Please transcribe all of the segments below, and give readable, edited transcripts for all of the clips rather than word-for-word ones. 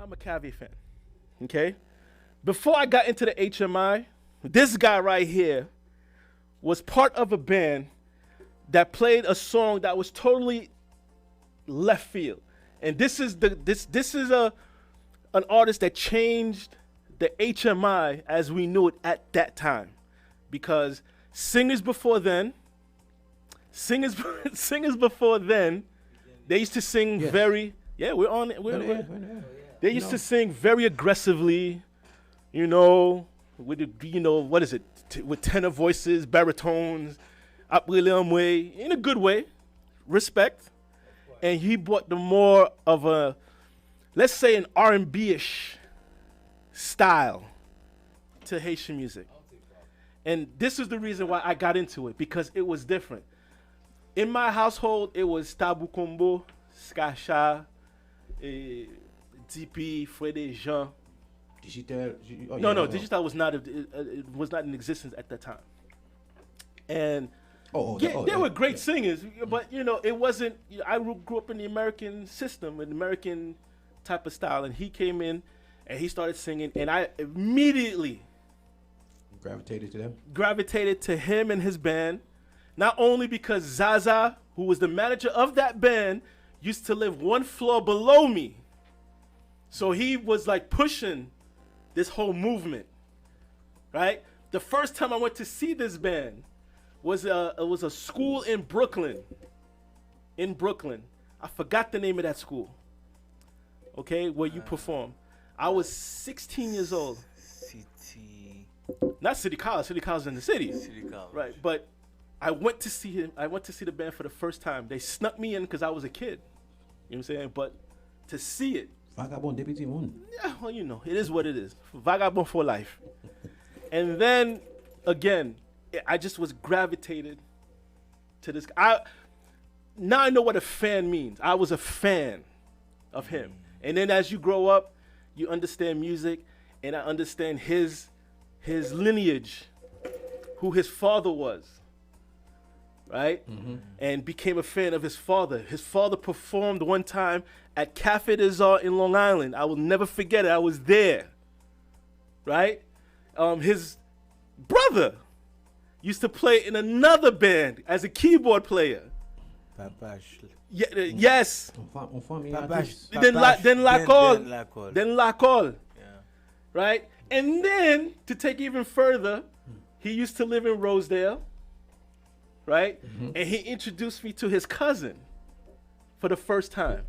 I'm a Cavie fan. Okay? Before I got into the HMI, this guy right here was part of a band that played a song that was totally left field. And this is an artist that changed the HMI as we knew it at that time. Because singers before then, singers before then, they used to sing very we're on it. They used to sing very aggressively, with what is it? With tenor voices, baritones, way, in a good way, respect. And he brought the more of a, let's say, an R&B-ish style to Haitian music. And this is the reason why I got into it, because it was different. In my household, it was Tabu Combo, Skacha, DP, Freddy Jean. Digital? No, Digital was not in existence at that time. And they were great singers, but it wasn't. I grew up in the American system, an American type of style, and he came in and he started singing, and I immediately gravitated to him and his band. Not only because Zaza, who was the manager of that band, used to live one floor below me, so he was like pushing this whole movement, right? The first time I went to see this band was a school in Brooklyn. I forgot the name of that school. Okay, where you perform. I was 16 years old. Not City College. City College in the city. City College. Right, but I went to see him. I went to see the band for the first time. They snuck me in because I was a kid. You know what I'm saying? But to see it. Vagabond Deputy Moon. Yeah, well, it is what it is. Vagabond for life. And then, again, I just was gravitated to this. Now I know what a fan means. I was a fan of him. And then as you grow up, you understand music, and I understand his lineage, who his father was, right? Mm-hmm. And became a fan of his father. His father performed one time at Cafe des Arts in Long Island. I will never forget it. I was there, right? His brother used to play in another band as a keyboard player. Papache. Yes. Then Lacole. Yeah. Right? And then, to take even further, he used to live in Rosedale, right? Mm-hmm. And he introduced me to his cousin for the first time.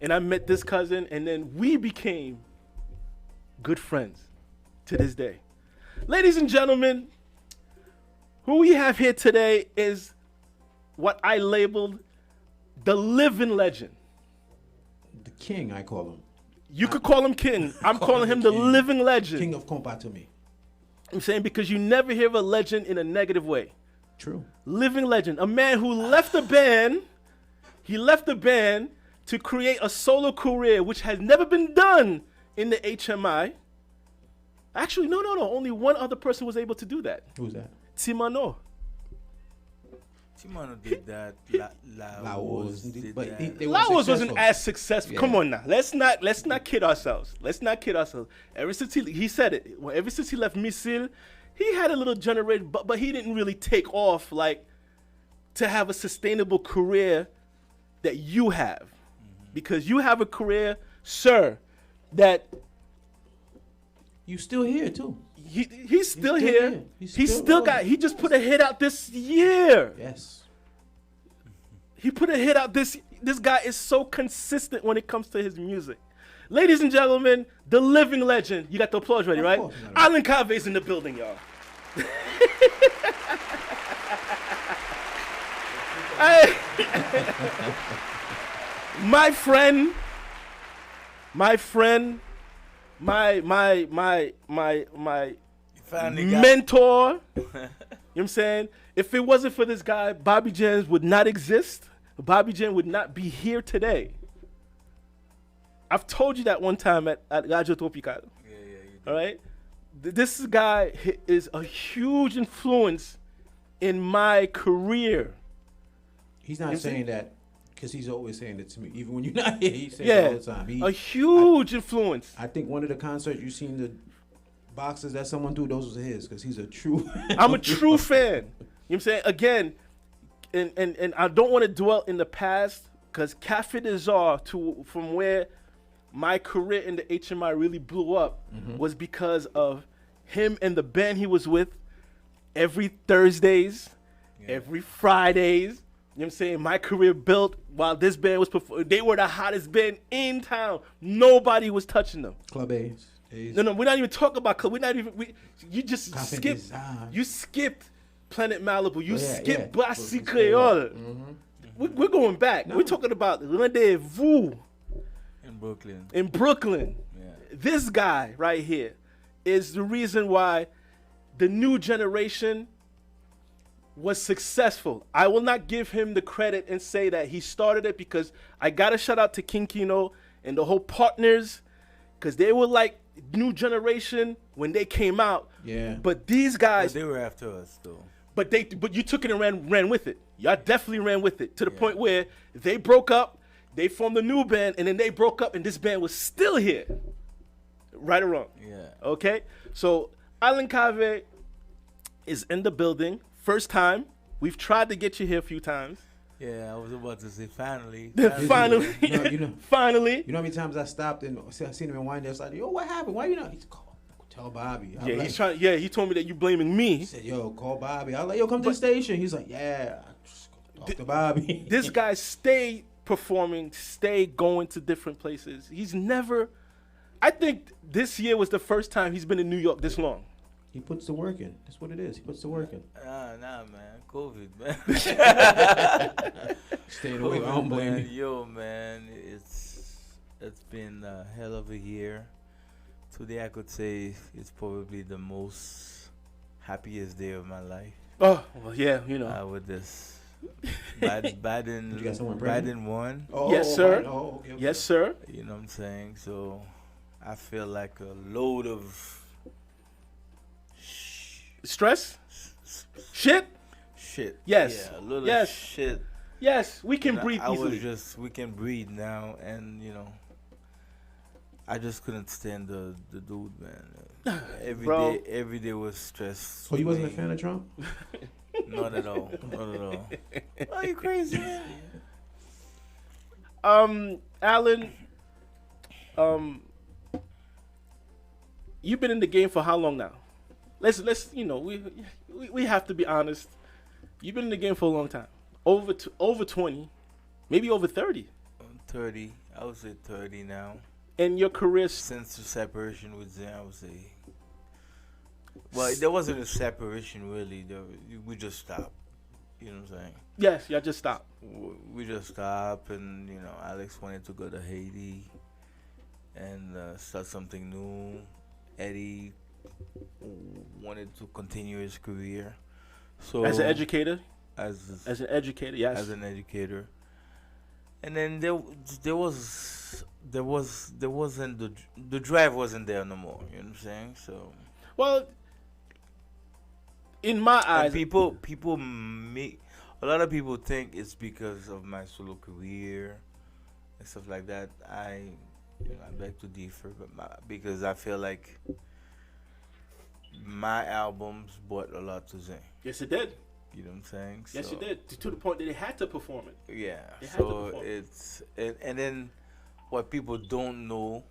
And I met this cousin, and then we became good friends to this day. Ladies and gentlemen, who we have here today is what I labeled the living legend. The king, I call him. You could call him king. I'm calling him the living legend. King of compa to me. I'm saying because you never hear of a legend in a negative way. True. Living legend. A man who left the band. He left the band to create a solo career, which has never been done in the HMI. Actually, no. Only one other person was able to do that. Who's that? Timano. Timano did that. Laos did that. Laos wasn't as successful. Yeah. Come on now. Let's not kid ourselves. Ever since he said it. Well, ever since he left Missile, he had a little generator, but he didn't really take off like to have a sustainable career that you have. Mm-hmm. Because you have a career, sir, that you still here too. He's still here. He just put a hit out this year. Yes. He put a hit out this guy is so consistent when it comes to his music. Ladies and gentlemen, the living legend. You got the applause ready, right? Alan Cave's in the building, y'all. My friend, my mentor. You know what I'm saying? If it wasn't for this guy, Bobby Jams would not exist. Bobby Jam would not be here today. I've told you that one time at Radio Tropical. Yeah, you did. All right? This guy is a huge influence in my career. He's not saying that because he's always saying it to me. Even when you're not here, he says it Yeah, all the time. a huge influence. I think one of the concerts you seen the boxes that someone do, those was his, because he's a true. I'm a true fan. You know what I'm saying? Again, and I don't want to dwell in the past because Cafe Desar, from where my career in the HMI really blew up, was because of him and the band he was with every Thursdays, every Fridays. You know what I'm saying? My career built while this band was performing. They were the hottest band in town. Nobody was touching them. Club A's. No, we're not even talking about club. We're not even. You just Cafe skipped. Design. You skipped Planet Malibu. You skipped yeah. Brasserie Creole. We're going back. We're talking about Rendezvous In Brooklyn. Yeah. This guy right here is the reason why the new generation was successful. I will not give him the credit and say that he started it, because I gotta shout out to King Kino and the whole partners, because they were like new generation when they came out. Yeah. But these guys, They were after us though. but you took it and ran with it. Y'all definitely ran with it to the point where they broke up, they formed a new band, and then they broke up, and this band was still here. Right or wrong? Yeah. Okay? So Alan Cave is in the building. First time. We've tried to get you here a few times. Yeah, I was about to say finally. Finally. You know, Finally. you know how many times I stopped and I seen him in Wyandotte. I was like, yo, what happened? Why you not? He's call, tell Bobby. I was Yeah, like, he's trying. Yeah, he told me that you blaming me. He said, yo, call Bobby. I was like, yo, come to the station. He's like, yeah, just talk to Bobby. This guy stay performing, stay going to different places. He's never. I think this year was the first time he's been in New York this long. He puts the work in. That's what it is. He puts the work in. Nah, man. COVID, man. Staying away. I don't blame you. Yo, man, it's been a hell of a year. Today I could say it's probably the most happiest day of my life. Oh, well, yeah, you know. With this Biden, Did you get someone pregnant? Biden won. Oh, Yes, sir. Oh, okay. Yes, sir. You know what I'm saying? So I feel like a load of Stress? Shit? shit. Yes. Yeah, a little Yes. shit. Yes, we can And breathe I was easily. we can breathe now, and I just couldn't stand the dude, man. Bro. Every day was stress. So you wasn't a fan of Trump? Not at all. Not at all. Are you crazy, man? Alan, you've been in the game for how long now? Let's we have to be honest. You've been in the game for a long time. Over 20, maybe over 30. I'm 30. I would say 30 now. And your career Since the separation with Zen, I would say. Well, there wasn't a separation really. We just stopped. You know what I'm saying? Yes, y'all just stopped. We just stopped, and Alex wanted to go to Haiti and start something new. Eddie wanted to continue his career. So As an educator? as As an educator, yes. as an educator, and then there wasn't the drive wasn't there no more. You know what I'm saying? So Well, in my and eyes, people make a lot of people think it's because of my solo career and stuff like that. I beg to differ, because I feel like my albums brought a lot to Zen. yes, it did. You know what I'm saying? Yes, So, it did. To the point that they had to perform it. Yeah. They had to So perform. it's and then what people don't know,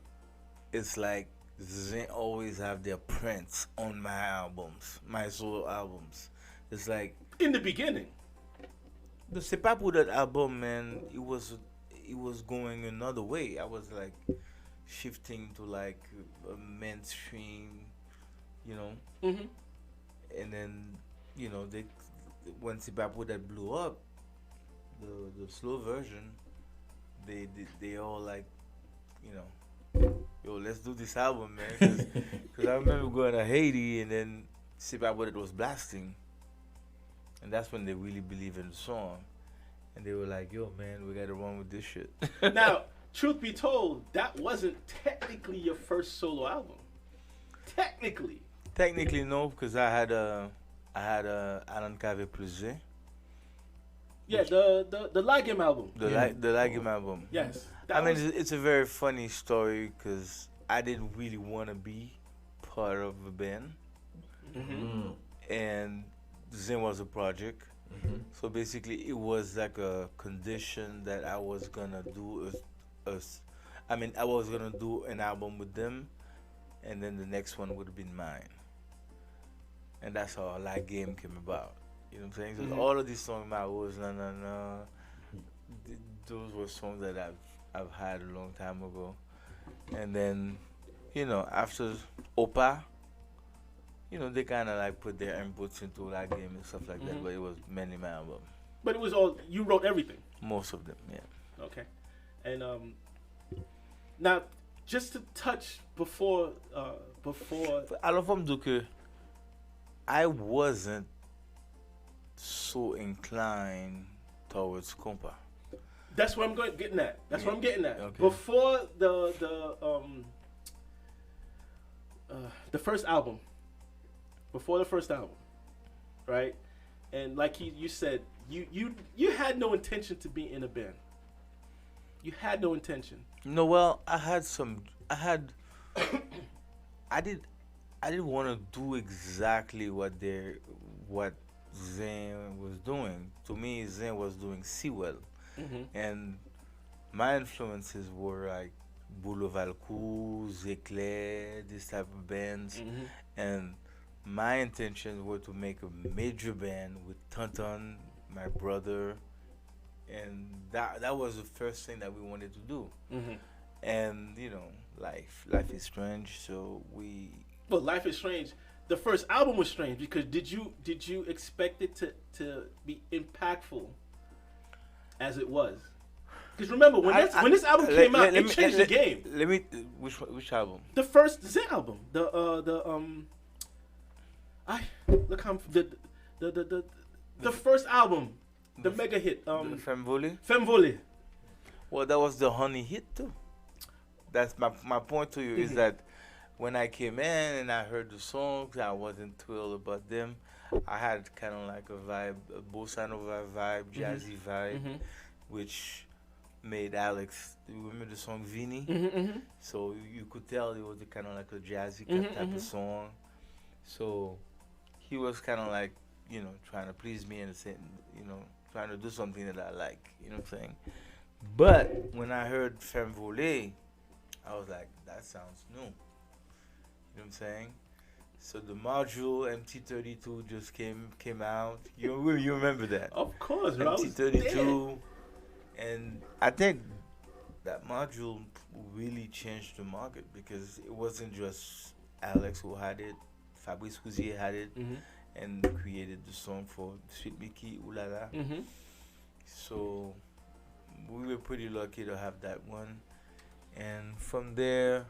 it's like Zen always have their prints on my albums, my solo albums. It's like In the beginning. the C'est pas pour that album, man. It was going another way. I was like shifting to like a mainstream, Mm-hmm. and then they when C'est pas pour that blew up, the slow version, they all like, yo, let's do this album, man. Because I remember going to Haiti, and then C'est pas pour that was blasting, and that's when they really believed in the song, and they were like, yo, man, we gotta run with this shit. Now, truth be told, that wasn't technically your first solo album. Technically. No, because I had Alan Cave plus Zen. Yeah, the Lagim album. The Lagim album. Yes. I That mean, was- it's a very funny story because I didn't really want to be part of a band, Mhm. and Zen was a project. Mm-hmm. So basically, it was like a condition that I was gonna do I was gonna do an album with them, and then the next one would have been mine. And that's how Like Game came about. You know what I'm saying? So Mhm. all of these songs, My Was, Na Na Na, those were songs that I've had a long time ago. And then, after Opa, they kind of like put their inputs into Like Game and stuff like that, Mhm. but it was mainly my album. But it was all you wrote everything. Most of them, yeah. Okay. And now just to touch before Alors, faut me dire que I wasn't so inclined towards compa. that's what I'm getting at. That's what I'm getting at. Okay. Before the first album. Before the first album. Right? And like you said, you had no intention to be in a band. You had no intention. No, well, I didn't want to do exactly what Zen was doing. To me, Zen was doing Sewell. Mm-hmm. And my influences were like Boulevard Cruz, Eclair, this type of bands. Mm-hmm. And my intentions were to make a major band with Tonton, my brother, and that was the first thing that we wanted to do. Mm-hmm. And life is strange, so we. But Life is Strange. The first album was strange because did you expect it to be impactful as it was? Because remember when this album came out, it changed the game. Let me which album? The first Zen album, the first album, the mega hit, Femme Volée? Femme Volée. Well, that was the honey hit too. That's my point to you is that when I came in and I heard the songs, I wasn't thrilled about them. I had kind of like a vibe, a bossa nova vibe, jazzy vibe, Mm-hmm. which made Alex. You remember the song Vini? Mm-hmm. So you could tell it was kind of like a jazzy Mhm, type mhm. of song. So he was kind of like, trying to please me and saying, trying to do something that I like. You know what I'm saying? But when I heard Femme Volée, I was like, that sounds new. You know what I'm saying? So the module MT32 just came out. You remember that? Of course, bro. I was MT32, and I think that module really changed the market because it wasn't just Alex who had it. Fabrice Cousier had it Mm-hmm. and created the song for Sweet Mickey, Ooh La La. Mm-hmm. So we were pretty lucky to have that one. And from there,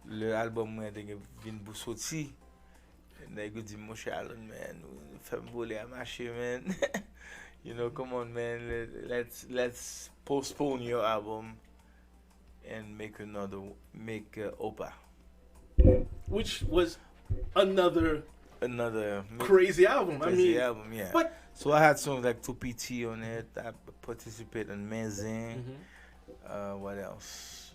le album mwen te gen vin pou soti. Nèg yo di mon cher Allen, man, fèm volé à marché, man. Come on, man, let's postpone your album and make Opa. Which was another Another crazy album. crazy album, yeah. but So I had songs like 2PT on it. I participated in Menzin. What else?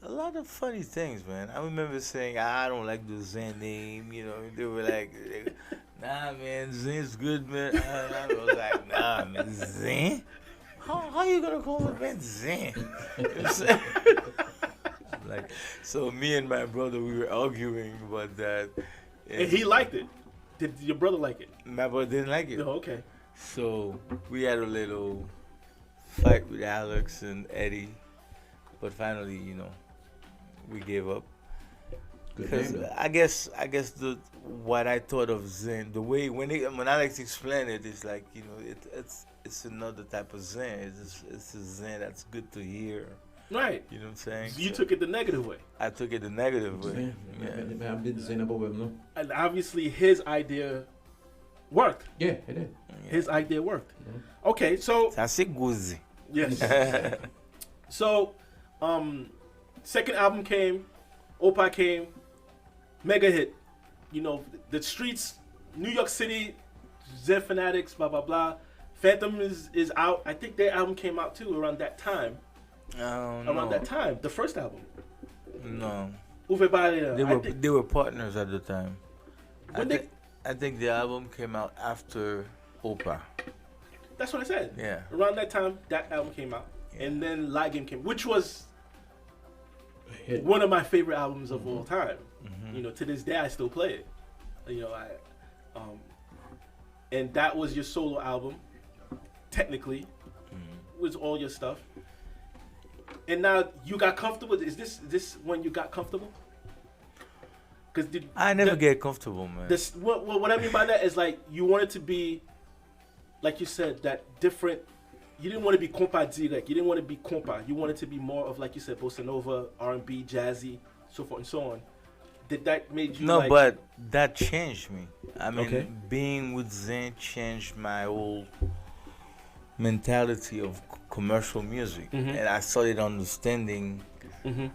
A lot of funny things, man. I remember saying, I don't like the Zen name. They were like, nah, man, Zen's good, man. I was like, nah, man, Zen? How you gonna call the band Zen? You know what I'm saying? Like, so me and my brother, we were arguing about that. and he liked it. Did your brother like it? My brother didn't like it. Oh, okay. So we had a little fight with Alex and Eddie, but finally, we gave up. Good Because name, though. I guess what I thought of Zen, the way when Alex explained it, it's like it's another type of Zen. It's a Zen that's good to hear. Right. You know what I'm saying? You So took it the negative way. I took it the negative way. Zen. Yeah. I did Zen about him, no? And obviously his idea worked. Yeah, it did. His idea worked. Mhm. Okay, so Ça c'est gozy. yes. So, second album came, Opa came, mega hit. The streets, New York City, Zen Fanatics, blah blah blah. Phantom is out. I think their album came out too around that time. Around that time, the first album. No. Uwe Balla. They were partners at the time. When I think the album came out after Oprah. That's what I said. Yeah. Around that time, that album came out, and then Live Game came, which was one of my favorite albums of all time. You know, to this day, I still play it. You know, and that was your solo album, technically, with all your stuff. And now you got comfortable. Is this when you got comfortable? Because I never get comfortable, man. What I mean by that is like you wanted to be, like you said, that different. You didn't want to be compa direct. You didn't want to be compa. You wanted to be more of, like you said, bossa nova, R&B, jazzy, so forth and so on. Did that made you? No, but that changed me. I mean, being with Zen changed my whole mentality of commercial music, and I started understanding.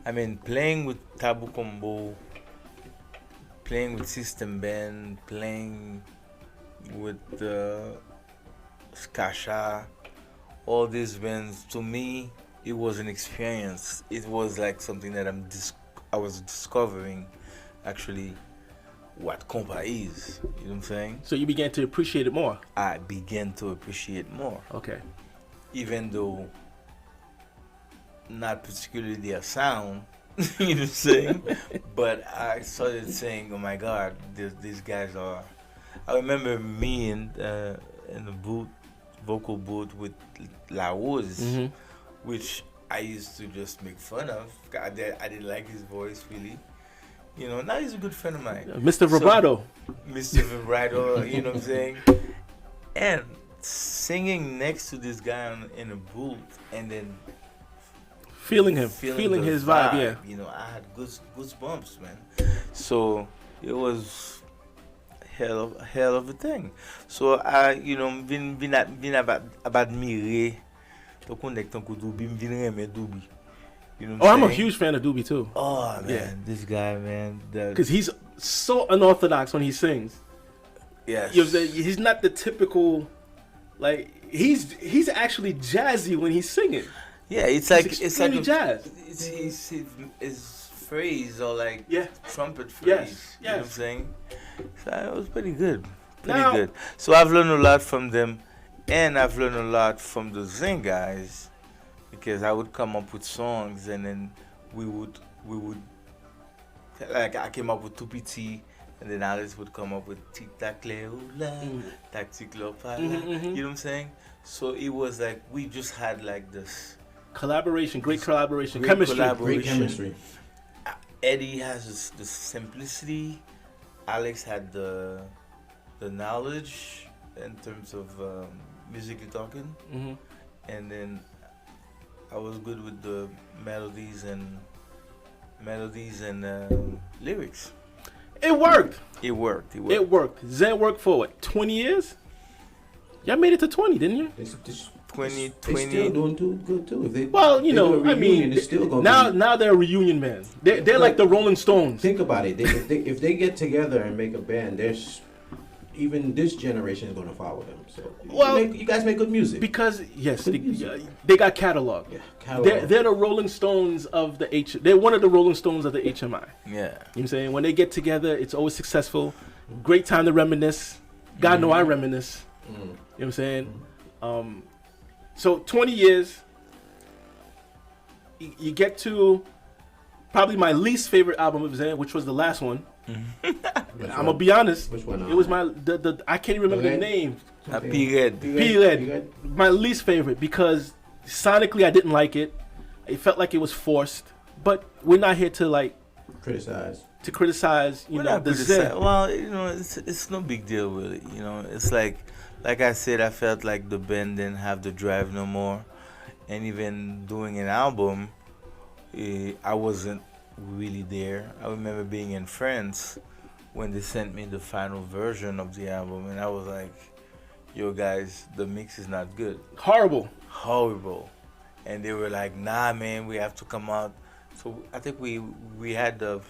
I mean, playing with Tabu Combo, playing with System Band, playing with Skasha, all these bands, to me, it was an experience. It was like something that I was discovering, actually, what compa is. You know what I'm saying? So you began to appreciate it more. I began to appreciate more. Okay. Even though not particularly their sound, you know what I'm saying? But I started saying, oh my God, these guys are... I remember me in the vocal booth with La Rose, which I used to just make fun of. I didn't like his voice, really. You know, now he's a good friend of mine. Mr. Vibrato. Mr. Vibrato, you know what I'm saying? And singing next to this guy in a booth and then feeling his vibe, yeah. You know, I had goosebumps, man. So it was hell of a thing. So I, you know, vin about admirer to connect on Doobie, vin reme Doobie. You know what I'm a huge fan of Doobie too. Oh man, this guy, man, because he's so unorthodox when he sings. Yes, you know what I'm saying? He's not the typical, like he's actually jazzy when he's singing. Yeah, it's like jazz. It's his phrase or like trumpet phrase. Yes, you know what I'm saying? So it was pretty good, Now, good. So I've learned a lot from them, and I've learned a lot from the Zen guys, because I would come up with songs and then we would like I came up with Tupiti, and then Alice would come up with Tic Tac Leoula, Tactic Lopala. You know what I'm saying? So it was like we just had like this collaboration, great chemistry. Great chemistry. Eddie has the simplicity. Alex had the knowledge in terms of musically talking, and then I was good with the melodies and lyrics. It worked. It worked. Zen worked for what, 20 years? Y'all made it to 20, didn't you? 20. They still doing too good too. If they, well, you know, I mean, it's still gonna now they're a reunion band. They're like the Rolling Stones. Think about it. If they get together and make a band, there's even this generation is going to follow them. So you guys make good music. Because they got catalog. Yeah, catalog. They're the Rolling Stones of the They're one of the Rolling Stones of the HMI. Yeah. You know what I'm saying? When they get together, it's always successful. Great time to reminisce. God know I reminisce. You know what I'm saying? So 20 years, you get to probably my least favorite album of Zen, which was the last one. I'm gonna be honest. Which one? It was my I can't even remember the name. P-Red. My least favorite because sonically I didn't like it. It felt like it was forced. But we're not here to like criticize. You know, the Zen. Well, you know, it's no big deal really. You know, it's like I said, I felt like the band didn't have the drive no more, and even doing an album, I wasn't really there. I remember being in France when they sent me the final version of the album, and I was like, yo guys, the mix is not good. Horrible. And they were like, nah man, we have to come out. So I think we had a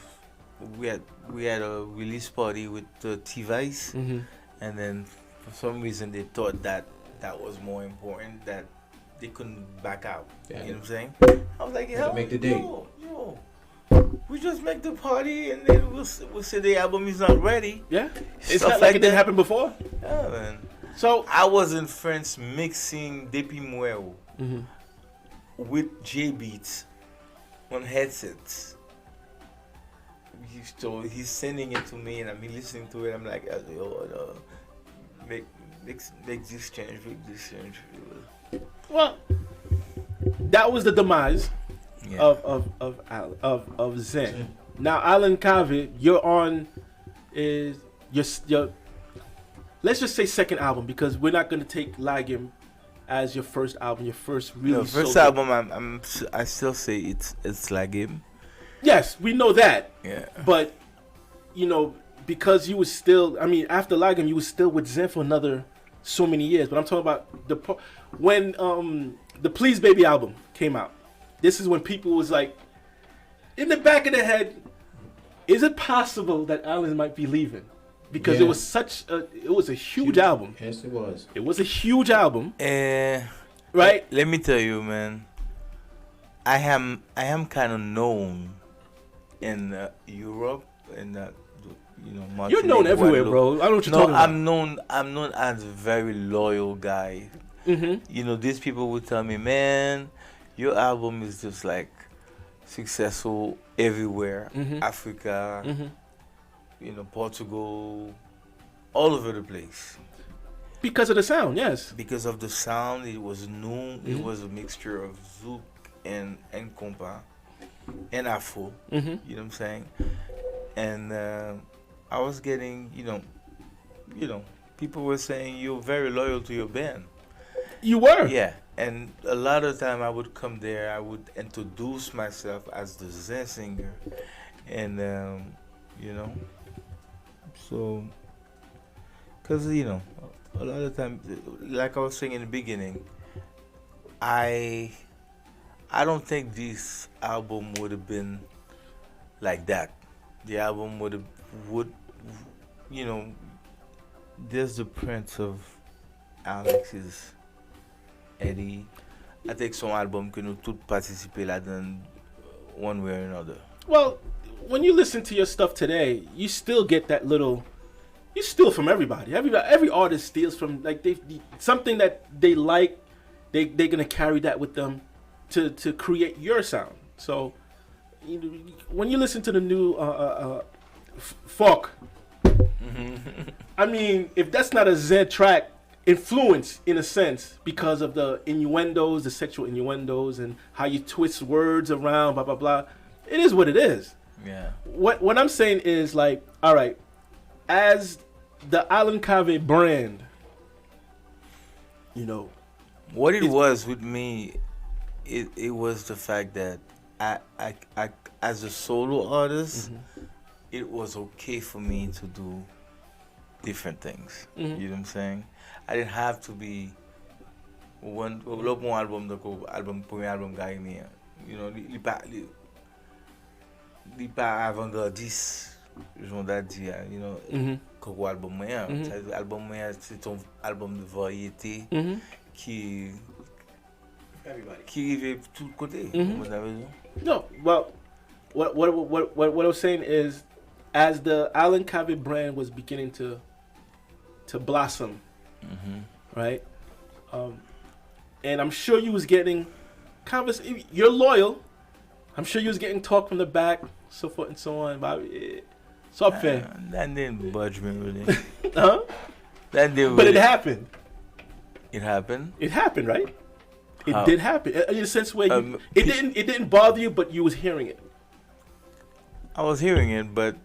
release party with T-Vice, and then for some reason they thought that that was more important, that they couldn't back out. Yeah. You know what I'm saying? I was like, Had to hell, make the date. yo, we just make the party and then we'll say the album is not ready. Yeah, it's Stuff not like like it didn't that. happen before. Yeah, man. So I was in France mixing Depi Muero with J Beats on headsets. So he's sending it to me and I'm listening to it. I'm like, yo, make this change, make this change. well, that was the demise Yeah. of Zen. Now, Alan Kaveh, you're on your let's just say second album, because we're not gonna take Lagim as your first album, your first really No, first solo- album, I still say it's like him. Yes, we know that, Yeah. but because you was still, after Lagim, you was still with Zen for another so many years. But I'm talking about when the Please Baby album came out. This is when people was like, in the back of their head, is it possible that Alan might be leaving? Because Yeah. it was a huge album. Yes, it was. It was a huge album, Eh, right? Let me tell you, man. I am kind of known in Europe, in You're Martinique, known everywhere, Guadeloupe. bro. I don't know what you're No, talking about. I'm known as a very loyal guy. Mm-hmm. These people would tell me, man, your album is just like successful everywhere, Mhm. Africa, Mm-hmm. Portugal, all over the place. Because of the sound, yes. Because of the sound, it was new. It Mhm. was a mixture of zouk and compa and afro. Mm-hmm. You know what I'm saying? And I was getting, people were saying you're very loyal to your band. You were. Yeah, and a lot of time I would come there, I would introduce myself as the Zen singer, and so, cause a lot of time, like I was saying in the beginning, I don't think this album would have been like that. The album would, there's the prints of Alex's, Eddie. I think son album que nous tous participer là-dedans one way or another. Well, when you listen to your stuff today, you still get that little. You steal from everybody. Every artist steals from something that they like. They're gonna carry that with them to create your sound. So when you listen to the new folk, if that's not a Zen track, influence in a sense because of the innuendos, the sexual innuendos, and how you twist words around, blah blah blah. It is what it is. Yeah. What I'm saying is all right, as the Alan Kaveh brand, What it was with me, it was the fact that I as a solo artist, it was okay for me to do different things. You know what I'm saying? I didn't have to be one album premier album gars mais il pas avant-gardiste, j'en dit, comme album moyen. Album moyen, c'est un album de variété qui arrivait de tous côtés. No, well, what I was saying is, as the Alan Kaveh brand was beginning to blossom, right? And I'm sure you was getting you're loyal. I'm sure you was getting talk from the back, so forth and so on. What's up, fam? That didn't budge me really. Huh? That didn't. But really, it happened. It happened. It happened, right? It How? did happen. In a sense where it didn't bother you, but you was hearing it. I was hearing it, but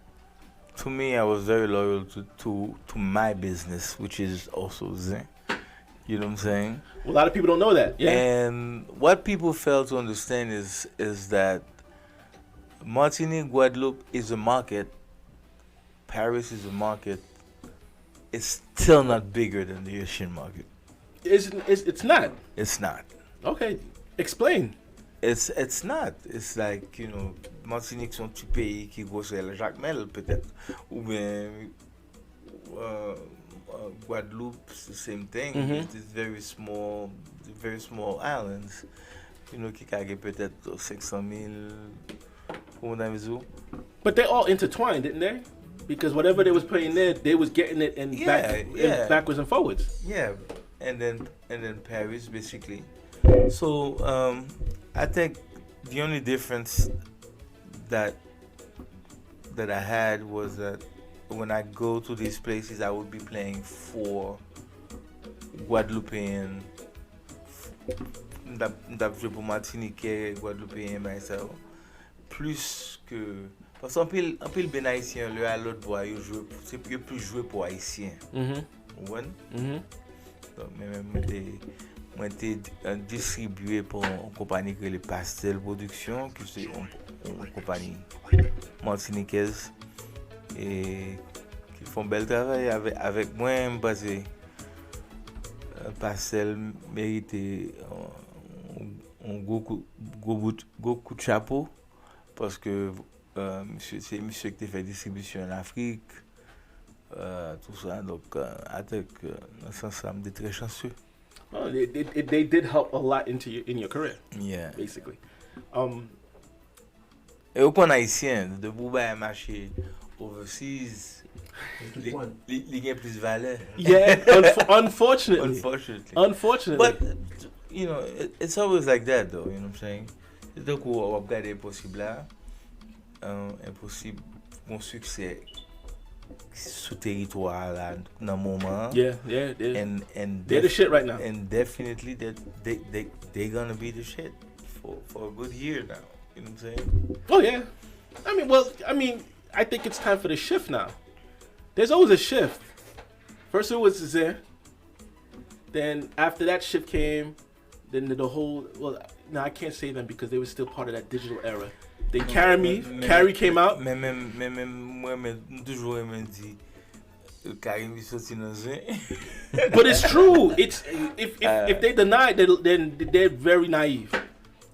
to me, I was very loyal to my business, which is also Zen. You know what I'm saying? Well, a lot of people don't know that. Yeah. And what people fail to understand is that Martinique, Guadeloupe is a market. Paris is a market. It's still not bigger than the Asian market. It's not. It's not. Okay. Explain. It's not. It's like, Martinique sont petits pays qui grossent la Jacques Mel peut-être. Ou bien Guadeloupe, it's the same thing. It's very small islands. You know, qui a peut-être 500,000 pour mon avis. But they all intertwined, didn't they? Because whatever they was playing there, they was getting it and backwards and forwards. Yeah, and then Paris basically. So I think the only difference that I had was that when I go to these places, I would be playing for Guadeloupean. D'ap joué pour Martiniquais, Guadeloupéen, myself. Plus que parce qu'en pile ben haïtien le à l'autre bois yo joue c'est plus jouer pour haïtien. Ouais. Donc moi été distribué pour une compagnie que les Pastel Production qui c'est une compagnie martiniquaise et qui font bel travail avec moi parce que Pastel méritait un gros coup de chapeau parce que c'est monsieur qui a fait distribution en Afrique, tout ça. Donc, avec dans ce sens, ça me dit très chanceux. Oh, they did help a lot in your career. Yeah. Basically. Et au point haïtien, de Bouba marché overseas, il gagne plus de valeur. Yeah, unfortunately. But, you know, it's always like that, though, you know what I'm saying? C'est donc où on va regarder possible là, impossible, mon succès sous territoire là, dans le moment. Yeah. And they're the shit right now. And definitely they're gonna be the shit for a good year now. You know what I'm saying? Oh yeah. I mean, I think it's time for the shift now. There's always a shift. First it was Zé. Then after that shift came, then the whole, well, no, I can't say them because they were still part of that digital era. Then Carrie came out. Moi, toujours dit, Carrie sorti dans Zé. But it's true. It's if they deny it, then they're very naive.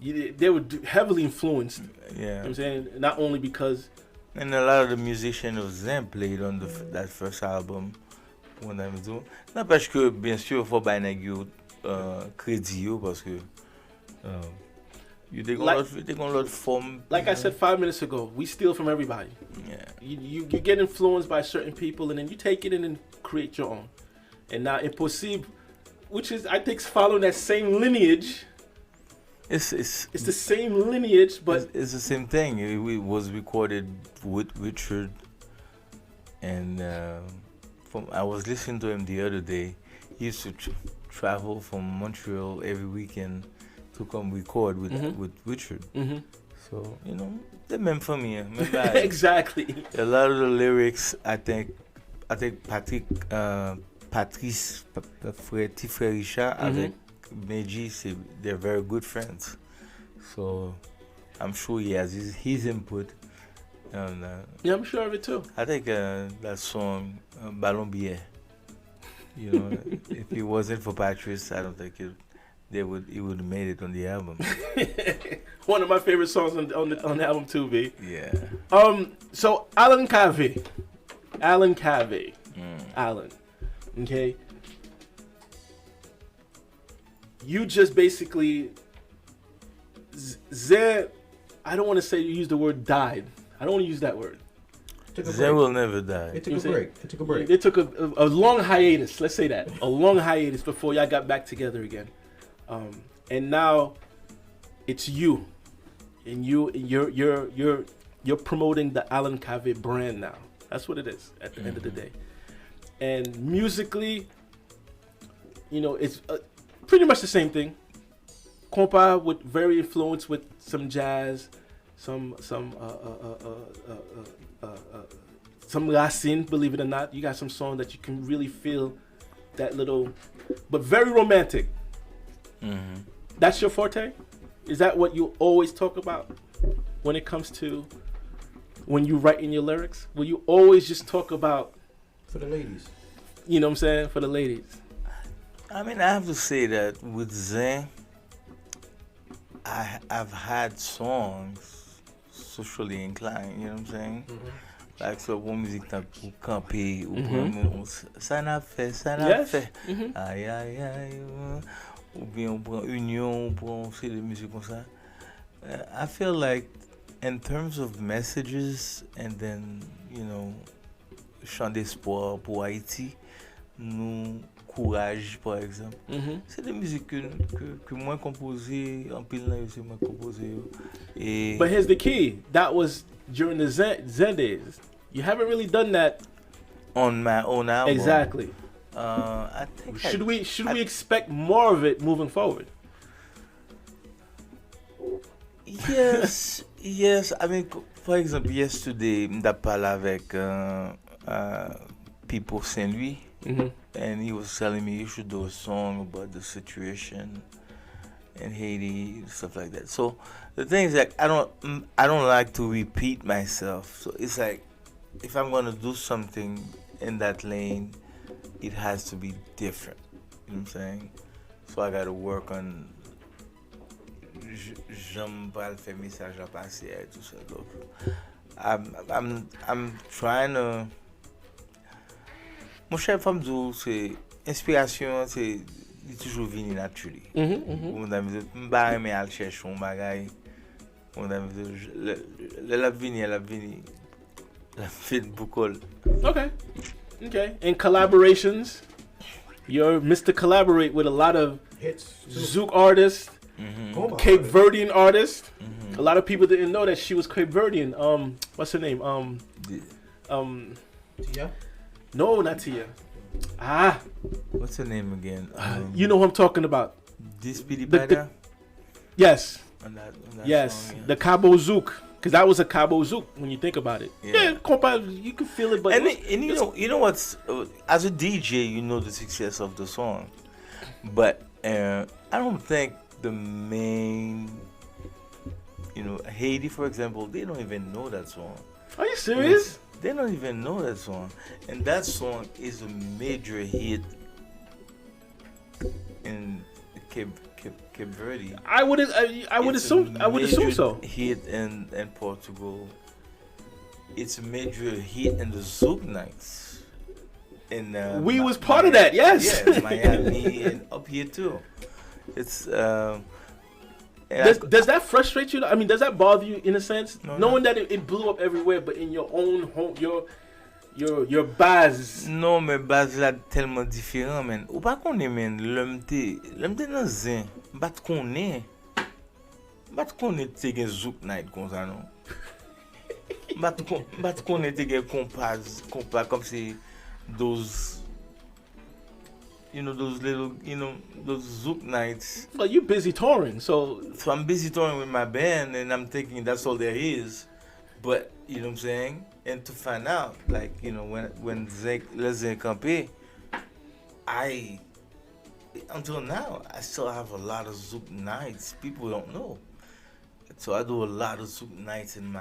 They were heavily influenced. Yeah. You know what I'm saying? Not only because. And a lot of the musicians of Zen played on that first album. When I was doing. Non, parce que, bien sûr, il faut pas négocier crédit, parce que. They're going to form. Like I said 5 minutes ago, we steal from everybody. Yeah. You get influenced by certain people, and then you take it in and create your own. And now Impossible, which is, I think, following that same lineage. It's the same lineage, but it's the same thing. It was recorded with Richard, and I was listening to him the other day. He used to travel from Montreal every weekend to come record with Richard. Mm-hmm. So you know, the même famille. Exactly. A lot of the lyrics, I think Patrice frère Richard avec Meji, they're very good friends. So I'm sure he has his input. And, yeah, I'm sure of it too. I think that song, Ballon Billet, you know, if it wasn't for Patrice, I don't think it would have made it on the album. One of my favorite songs on the album too, B. Yeah. So Alan Cave. Alan. Okay. You just basically Zé, I don't want to say you use the word died. I don't want to use that word. Zé will never die. It took a break. They took a long hiatus. Let's say that. A long hiatus before y'all got back together again. And now it's you. And you're promoting the Alan Cave brand now. That's what it is at the end of the day. And musically, you know, it's pretty much the same thing. Compa with very influenced with some jazz, some Racine, believe it or not. You got some song that you can really feel that little, but very romantic. Mm-hmm. That's your forte? Is that what you always talk about when it comes to when you write in your lyrics? Will you always just talk about for the ladies? You know what I'm saying? For the ladies. I mean, I have to say that with Zé, I've had songs socially inclined, you know what I'm saying? Like so bon musique tant pour camper ou ça n'a fait Yes. aïe aïe aïe ou bien on prend union on prend c'est de musique comme ça. I feel like in terms of messages and then chant d'espoir pour Haïti, nous courage par exemple. C'est des musiques que moi composé en pile là c'est moi composé et But here's the key. That was during the Zen days. You haven't really done that. on my own album. Exactly. I think Should we expect more of it moving forward? Yes, yes. I mean, for example, yesterday, I parlé avec People Saint Louis, and he was telling me you should do a song about the situation in Haiti, stuff like that. So the thing is that I don't like to repeat myself. So it's like if I'm gonna do something in that lane, it has to be different. You know what I'm saying? So I gotta work on. J'aime pas le faire message à passer et tout ça. Donc, I'm trying to. Mon cher femme dit c'est inspiration c'est toujours venu naturellement. On a mis m'ba aimer aller chercher un bagage. On a mis la vini fait beaucoup. Okay. And collaborations. You're Mr. Collaborate with a lot of Hits. Zouk artists, Cape Verdean artists. A lot of people didn't know that she was Cape Verdean. What's her name? Tia? No, not Tia. What's her name again? You know who I'm talking about. This Speedy the- Bada? Yes. On that Yes. song, yeah. The Cabo Zouk. Because that was a Cabo Zouk when you think about it. Yeah. You can feel it, but And you know what's as a DJ you know the success of the song, but I don't think the main Haiti for example they don't even know that song. Are you serious? They don't even know that song, and that song is a major hit in Cape Verde. I would assume so. Hit in Portugal. It's a major hit in the Zouk nights. In We was part of that, yes. Yeah, Miami and up here too. It's Does that frustrate you? I mean, does that bother you in a sense, No, knowing that it blew up everywhere, but in your own home, your base? Non, mais base là tellement différent, man. Ou pas qu'on est, man, l'homme te nan zin, bat qu'on est te gen Zouk night kon sa, non? Bat qu'on est te gen compas, comme si those, those little, those Zouk nights. Well, you busy touring, so So I'm busy touring with my band, and I'm thinking that's all there is. But you know what I'm saying? And to find out, like when Les Zen Campé, until now I still have a lot of Zouk nights. People don't know. So I do a lot of Zouk nights in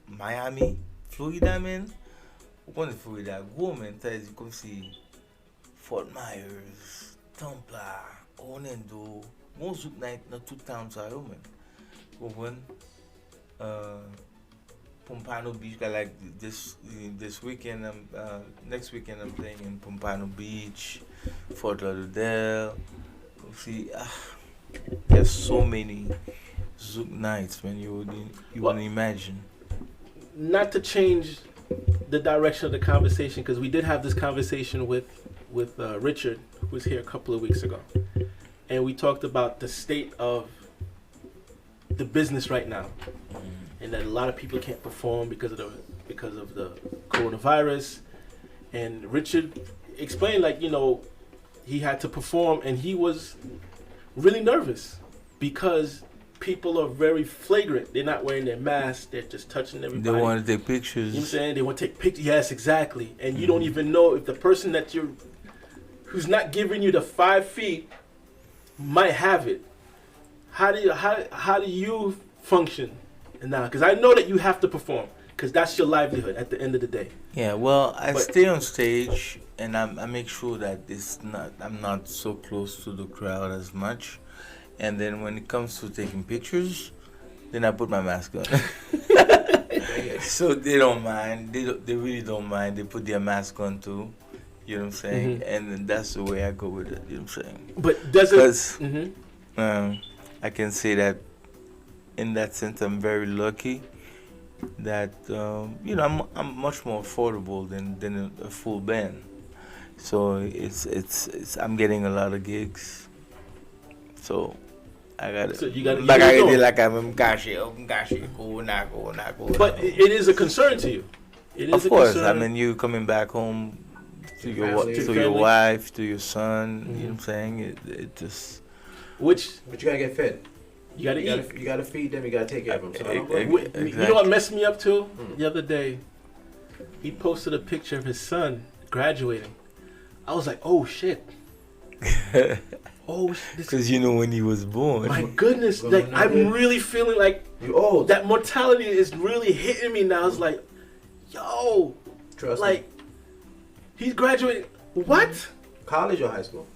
Miami, Florida, man. When in Florida, go man, t'as comme si Fort Myers, Tampa, Orlando, more Zouk night na tout town sa yo, man. When Pompano Beach, like this weekend, next weekend I'm playing in Pompano Beach, Fort Lauderdale. See, there's so many Zouk nights, man. You wouldn't imagine. not to change the direction of the conversation, because we did have this conversation with Richard, who was here a couple of weeks ago, and we talked about the state of the business right now, and that a lot of people can't perform because of the coronavirus. And Richard explained, like, he had to perform, and he was really nervous because people are very flagrant. They're not wearing their masks. They're just touching everybody. They want to take pictures. You know what I'm saying? They want to take pictures. Yes, exactly. And you don't even know if the person who's not giving you the 5 feet might have it. How do you function now? Because I know that you have to perform, because that's your livelihood at the end of the day. Yeah, well, I stay on stage and I make sure that I'm not so close to the crowd as much. And then when it comes to taking pictures, then I put my mask on. So they don't mind. They really don't mind. They put their mask on too. You know what I'm saying? And that's the way I go with it. You know what I'm saying? But does it? Because I can say that in that sense, I'm very lucky that I'm much more affordable than a full band. So it's I'm getting a lot of gigs. So I got it. So you got to. Like I'm gashi, go. But it is a concern to you. It is of course, concern. I mean, you coming back home to your Family. to your wife, to your son. You know what I'm saying? It just. But you gotta get fed. You gotta eat. You gotta feed them. You gotta take care of them. So Exactly. You know what messed me up too? The other day, he posted a picture of his son graduating. I was like, oh shit. Oh, because you know when he was born. My goodness, like I'm really feeling like you old. That mortality is really hitting me now. It's like, yo, trust like me. He's graduating. What? College or high school?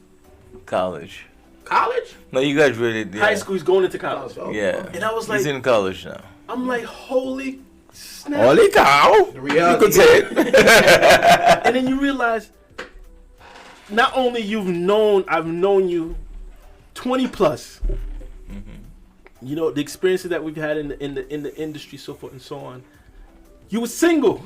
College. College? No, you graduated. High school. He's going into college. Yeah. And I was like, he's in college now. I'm like, holy snap. Holy cow! The reality. You could say it. And then you realize, not only I've known you 20 plus. You know the experiences that we've had in the industry, so forth and so on. You were single.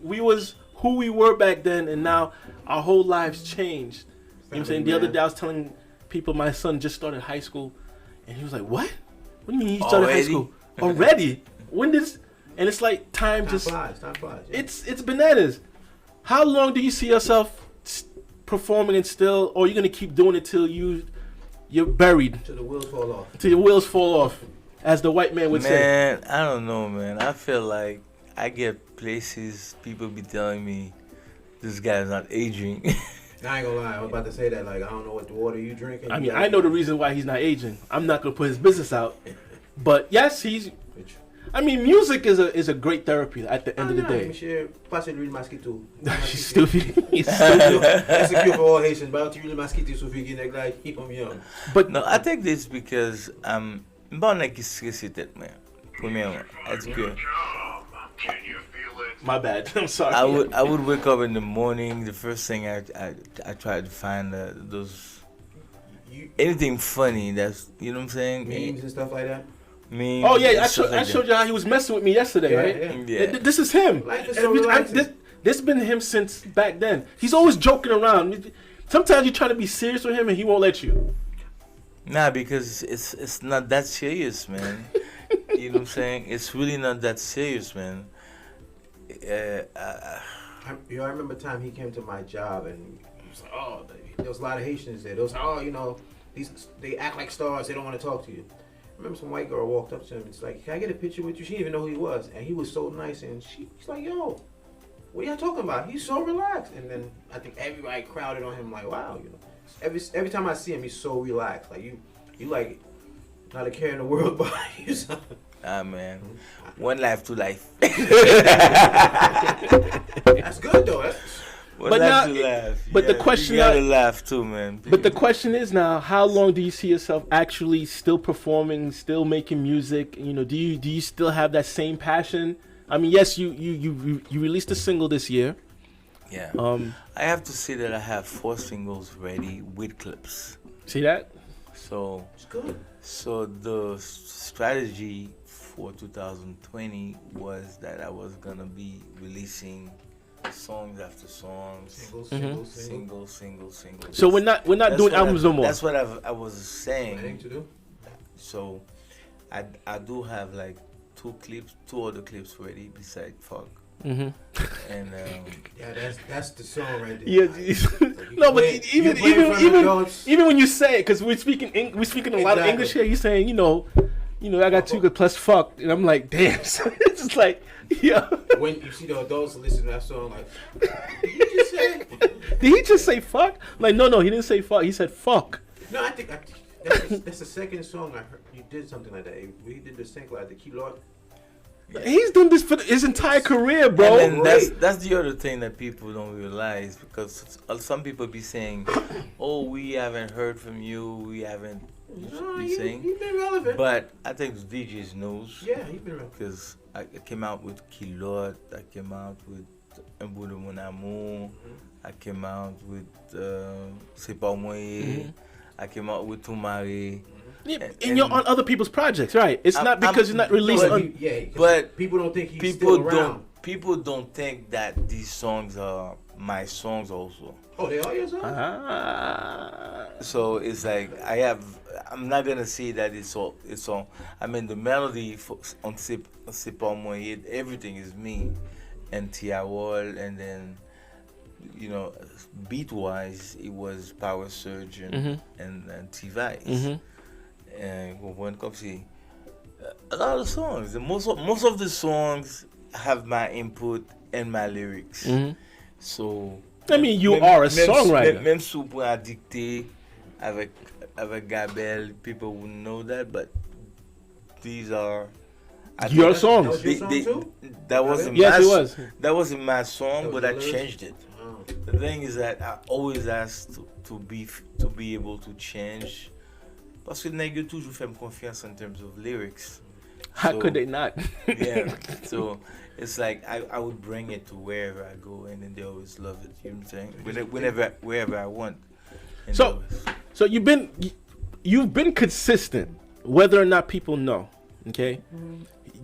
We was who we were back then, and now our whole lives changed. You know what I'm saying? The other day I was telling people my son just started high school, and he was like, "What? What do you mean he started high school already? When did?" And it's like time just flies. Time flies. Yeah. It's bananas. How long do you see yourself performing and still, or are you gonna keep doing it till you're buried? Till the wheels fall off. Till your wheels fall off, as the white man would say. Man, I don't know, man. I feel like I get places, people be telling me, this guy's not aging. I ain't gonna lie, I was about to say that, like, I don't know what the water you drinking. I mean, I know the reason why he's not aging. I'm not gonna put his business out. But yes, I mean, music is a great therapy at the end of the day. She's stupid. He's stupid. That's a cure for all Haitians, but tu really mosquito so you get like keep them young. But no, I think this because bon like c'est man. Premièrement, that's good. My bad. I'm sorry. I would wake up in the morning. The first thing I try to find those anything funny that's you know what I'm saying, memes and stuff like that. Memes. Oh yeah, I showed you how he was messing with me yesterday, right? Yeah. This is him. Life is so this been him since back then. He's always joking around. Sometimes you try to be serious with him and he won't let you. Nah, because it's not that serious, man. You know what I'm saying? It's really not that serious, man. I remember time he came to my job and he was like, oh, there was a lot of Haitians there. There was, oh, you know, they act like stars. They don't want to talk to you. I remember some white girl walked up to him. It's like, can I get a picture with you? She didn't even know who he was, and he was so nice. And she's like, yo, what are y'all talking about? He's so relaxed. And then I think everybody crowded on him. Like, wow, you know, every time I see him, he's so relaxed. Like you like not a care in the world about you. Ah man, one life, two life. That's good though. But now, but the question, you gotta laugh too, man. But the question is now, how long do you see yourself actually still performing, still making music? You know, do you still have that same passion? I mean, yes, you released a single this year. Yeah. I have to say that I have 4 singles ready with clips. See that? So it's good. So the strategy for 2020 was that I was gonna be releasing songs after songs, singles. So we're not doing albums no more. That's what I was saying. To do. So I do have like 2 other clips ready besides Fuck. Mm-hmm. And yeah, that's the song right there. Yeah, no, but even when you say it, because we're speaking a lot of English here. You're saying, you know, I got 2 good plus fuck, and I'm like, damn. So it's just like, yeah. When you see the adults listen to that song, like, did he just say? Did he just say fuck? Like, no, he didn't say fuck. He said fuck. No, I think that's the second song I heard. You did something like that. We did the single at the Key Lord. He's done this for his entire career, bro. And then that's the other thing that people don't realize, because some people be saying, "Oh, we haven't heard from you. We haven't." No, Be he's saying, been relevant. but I think the DJs knows. Yeah, he's been relevant. Because I came out with Kilot, I came out with Un bout de mon amour, I came out with C'est pas moi, I came out with Toumare. Yeah, and you're on other people's projects, right? It's not because you're not released on. But people don't think he's still around. People don't think that these songs are my songs also. Oh, they are your songs? So it's like I'm not gonna say that it's all. I mean, the melody on C'est pas moi, everything is me and Tia Wall, and then beat wise it was Power Surge and T-Vice. And when comes a lot of songs, most of the songs have my input and my lyrics. So I mean, you are a songwriter. Même si vous pouvez dicter avec Gabel, people wouldn't know that, but these are your songs. That was your song too? That wasn't yes, it was. That wasn't my song, but I lyrics? changed it. Oh. The thing is that I always ask to be able to change. Parce que nèg yo toujours fait me confiance in terms of lyrics. How could they not? Yeah. So it's like I would bring it to wherever I go, and then they always love it. You know what I'm saying? Wherever I want. And So you've been consistent, whether or not people know. Okay.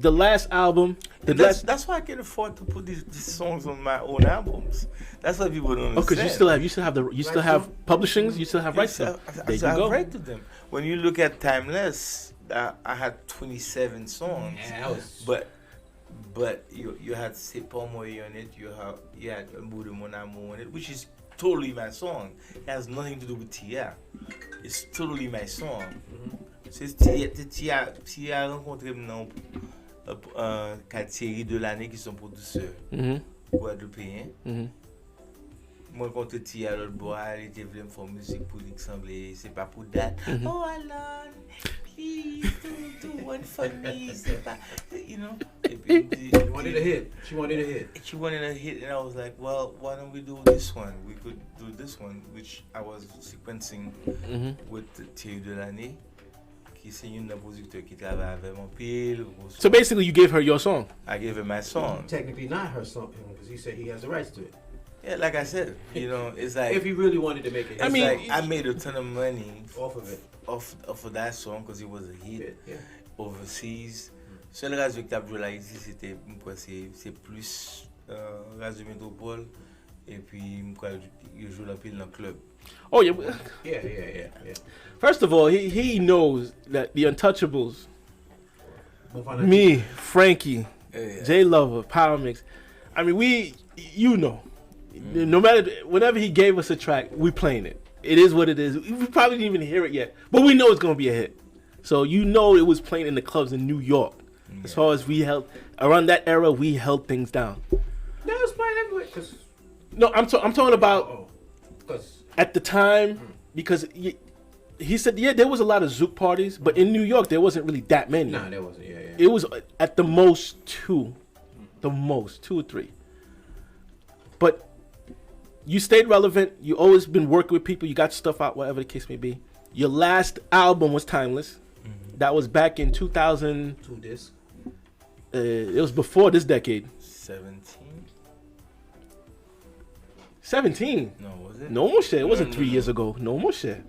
The last album. That's why I can afford to put these songs on my own albums. That's why people don't understand. Oh, because you still have publishings, you still have rights to them. There you go. Right to them. When you look at Timeless, I had 27 songs. Yeah, but you had C'est pas moi on it. You had Un bout de mon amour on it, which is totally my song. It has nothing to do with Tia. It's totally my song. C'est Tia a rencontré dans quartier de l'année qui sont producteurs guadeloupéens. Moi quand Tia l'autre bois, elle était venue me faire musique pour l'Assemblée, c'est pas pour date. Oh Alan, please do one for me, c'est pas, you know. She wanted a hit. She wanted a hit, and I was like, well, why don't we do this one? We could do this one, which I was sequencing with Thierry Delannay. So basically, you gave her your song. I gave her my song. Technically, not her song, because he said he has the rights to it. Yeah, like I said, it's like if he really wanted to make it. I mean, like, I made a ton of money off of it, off of that song, because it was a hit overseas. Seul radio que t'as joué là ici, c'était c'est plus Radio Métropole, et puis il joue la pile dans le club. Oh yeah. Yeah. First of all, he knows that the Untouchables, me, Frankie, J Lover, Power Mix. I mean, no matter, whenever he gave us a track, we playing it. It is what it is. We probably didn't even hear it yet, but we know it's gonna be a hit. So it was playing in the clubs in New York. Yeah. As far as we held around that era, we held things down. No, it's playing everywhere. No, I'm talking about at the time, because he said there was a lot of Zouk parties, but in New York there wasn't really that many. No, there wasn't. Yeah. It was at the most two or three. But you stayed relevant. You always been working with people. You got stuff out, whatever the case may be. Your last album was Timeless. That was back in 2000. 2 discs. It was before this decade. 17? No, was it? No more shit. It wasn't 3 years ago. No more shit.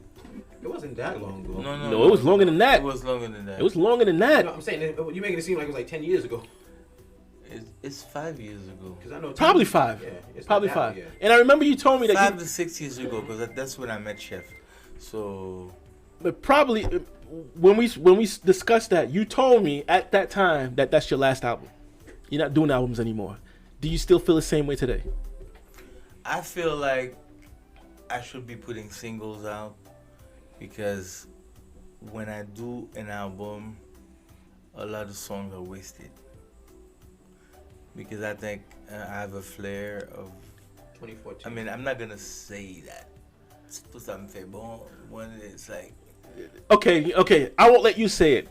It wasn't that long ago. No, it was longer than that. It was longer than that. It was longer than that. No, I'm saying, you're making it seem like it was like 10 years ago. It's 5 years ago. Because I know probably 5. Yeah, probably 5. And I remember you told me that 5 to 6 years ago, because that's when I met Chef. So, but probably when we discussed that, you told me at that time that that's your last album. You're not doing albums anymore. Do you still feel the same way today? I feel like I should be putting singles out, because when I do an album, a lot of songs are wasted. Because I think I have a flair of 2014. I mean, I'm not gonna say that. Tout ça me fait bon. When it's like, okay, I won't let you say it.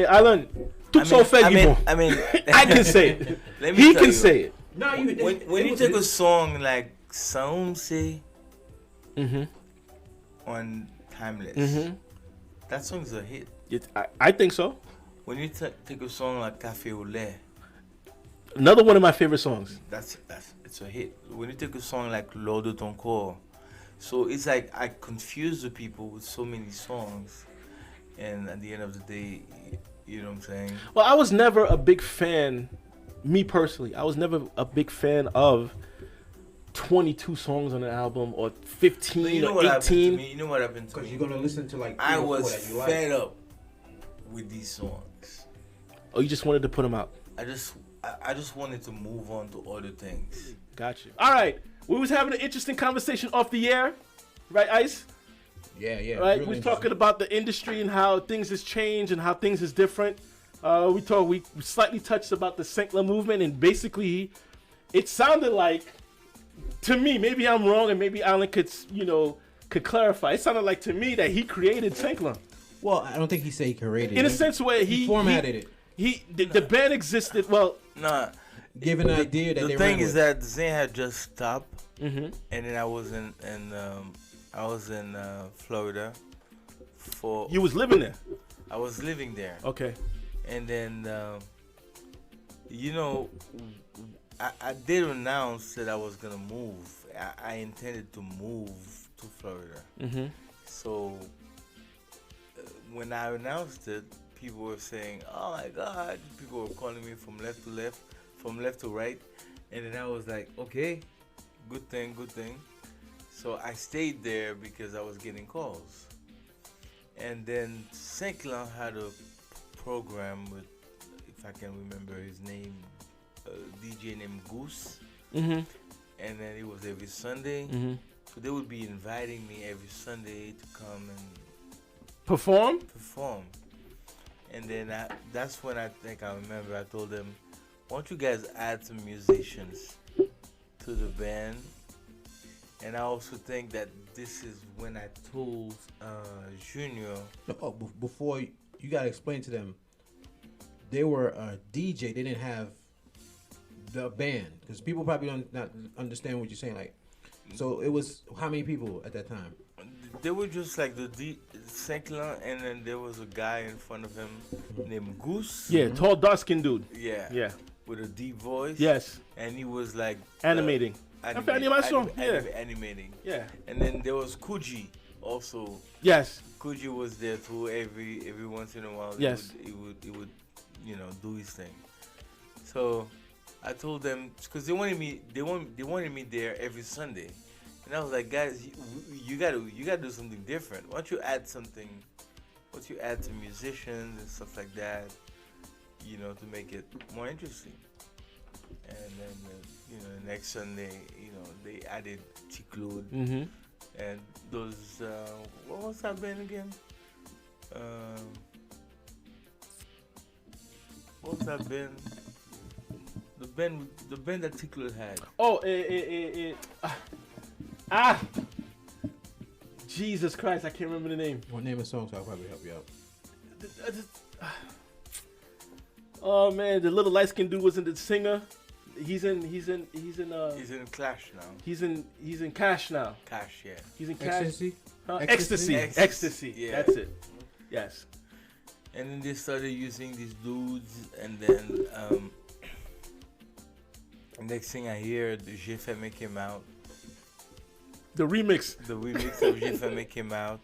Alan, Tout son fait, I il mean, bon. I mean, I can say it. let me He tell can you, say it. No, you. When you take a song like Saum Se Mm-hmm. on Timeless, Mm-hmm. that song's a hit. I think so. When you take a song like Café au lait, Another one of my favorite songs. that's it's a hit. When you take a song like L'Or de ton corps, so it's like I confuse the people with so many songs, and at the end of the day, you know what I'm saying? Well, I was never a big fan, me personally, I was never a big fan of 22 songs on an album or 15 But you know or what happened to 18. me? You know what happened to Because me? you're gonna listen to like. I 3 or 4 was that you fed like. up with these songs. Oh, you just wanted to put them out. I just wanted to move on to other things. Got you. All right. We was having an interesting conversation off the air. Right, Ice? Yeah, yeah. Right? really We was talking about the industry and how things has changed and how things is different. We slightly touched about the Senkler movement, and basically it sounded like, to me, maybe I'm wrong and maybe Alan could clarify. It sounded like to me that he created Senkler. Well, I don't think he said he created In it. a sense where he formatted it. The band existed, well, Nah, Give an idea that the they thing ran is with. that Zayn had just stopped, mhm. and then I was in Florida for. You was living there. I was living there, Okay. and then I did announce that I was gonna move. I intended to move to Florida. Mhm. So when I announced it, people were saying, "Oh my God!" People were calling me from left to left, from left to right, and then I was like, "Okay, good thing, good thing." So I stayed there because I was getting calls, and then Senkler had a program with, if I can remember his name, a DJ named Goose, Mhm. and then it was every Sunday. Mhm. So they would be inviting me every Sunday to come and Perform? perform. And then that's when I think I remember I told them, why don't you guys add some musicians to the band? And I also think that this is when I told Junior. Oh, before you gotta explain to them, they were a DJ. They didn't have the band because people probably don't not understand what you're saying. Like, so it was how many people at that time? They were just like Senkler, and then there was a guy in front of him named Goose. Yeah, tall, dark-skinned dude. Yeah. Yeah. With a deep voice. Yes. And he was like Animating. Animation, yeah. Animating. Yeah. And then there was Kuji also. Yes. Kuji was there too. Every once in a while. Yes. He would do his thing. So I told them because they wanted me there every Sunday, and I was like, guys, you gotta do something different. Why don't you add something? Why don't you add some musicians and stuff like that? To make it more interesting. And then the next Sunday, they added Chiclud Mm-hmm. and those what was that band again? What was that band? The band that Chiclud had. Oh, Jesus Christ, I can't remember the name. What name of song? So I'll probably help you out. Oh man, the little light skinned dude wasn't the singer. He's in He's in Clash now. He's in Cash now. Cash, yeah. He's in Cash. Ecstasy? Ecstasy. Ecstasy. Ecstasy. Yeah. That's it. Yes. And then they started using these dudes, and then next thing I hear, the J'ai Fermé came out. The remix. The remix of J'ai Fermé came out,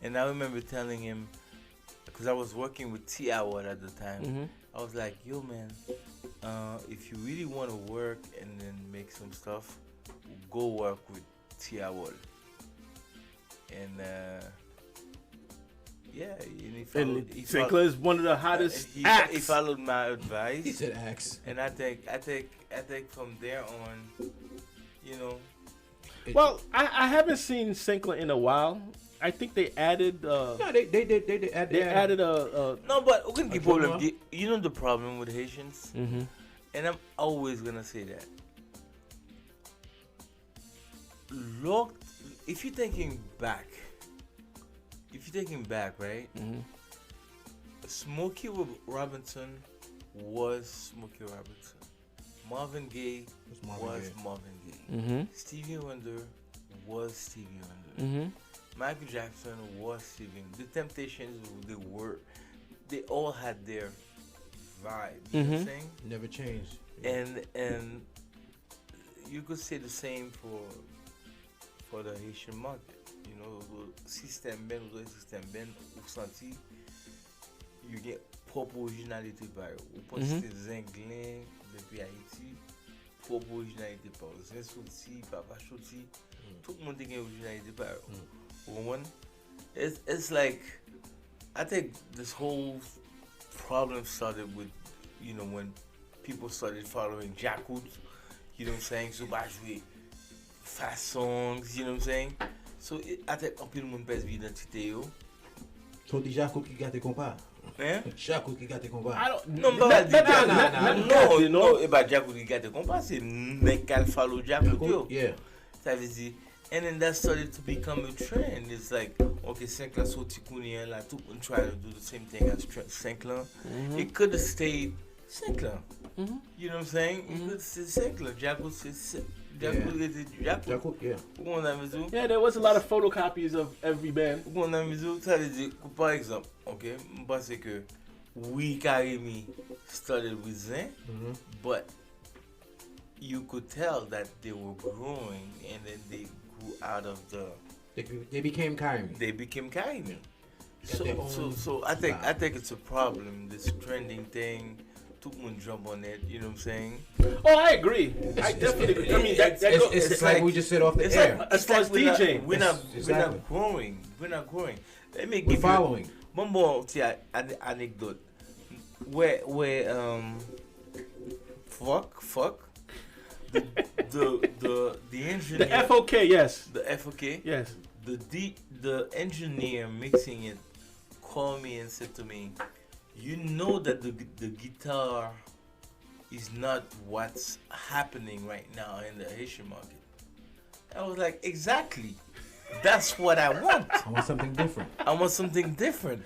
and I remember telling him, because I was working with T. Howard at the time. Mm-hmm. I was like, yo man, if you really want to work and then make some stuff, go work with T. Howard. And yeah, and Senkler is one of the hottest acts. he followed my advice. He said axe. And I think from there on, Well, I haven't seen Senkler in a while. I think they added. No, they added a. No, but okay, the problem. drummer? You know the problem with Haitians, Mm-hmm. and I'm always gonna say that. Look, if you're thinking back, right? Mm-hmm. Smokey Robinson was Smokey Robinson. Marvin Gaye was Marvin Gaye. Mm-hmm. Stevie Wonder was Stevie Wonder. Michael Jackson was Stevie. The Temptations, they all had their vibe. You know what I'm saying? Never changed. And you could say the same for the Haitian market. You know, système ben ou senti, you get propre originalité par eux. Ou pense que c'est Zinglin depuis Haïti, propre originalité par eux. Zin Soti, Papa Choti, tout le monde a une originalité par eux. It's like, I think this whole problem started with, you know, when people started following Jacquot, you know what I'm saying? So much with fast songs, you know what I'm saying? So I think un peu le monde pèse l'identité yo. So di Jacquot qui gâte compas. Hein? Jacquot qui gâte compas. I don't. Non, et bah Jacquot qui gâte compas, c'est mec qui follow Jacquot yo. Yeah. Ça veut dire, and then that started to become a trend. It's like, okay, Saint-Clair sorti kounien là, tout le monde try to do the same thing as Saint-Clair. It could have stayed Saint-Clair. You know what I'm saying? It could have stayed Saint-Clair. Jacquot c'est Jacquot, yeah. Yeah, there was a lot of photocopies of every band. Ça veut dire, par exemple, ok, je pense que oui, Karimi started with Zen, but you could tell that they were growing and then they grew out of They became Karimi. They became Karimi. Their own So I think it's a problem, this trending thing. Tout le monde jump on it, you know what I'm saying? Oh, I agree. I definitely agree. I mean, it's like we just said off the air. As far as DJing, we're not growing. We're not growing. Let me give following. You one more anecdote. Where fuck the engineer. The FOK, yes. The FOK, yes. The engineer mixing it called me and said to me, you know that the guitar is not what's happening right now in the Haitian market. I was like, exactly. That's what I want. I want something different. I want something different.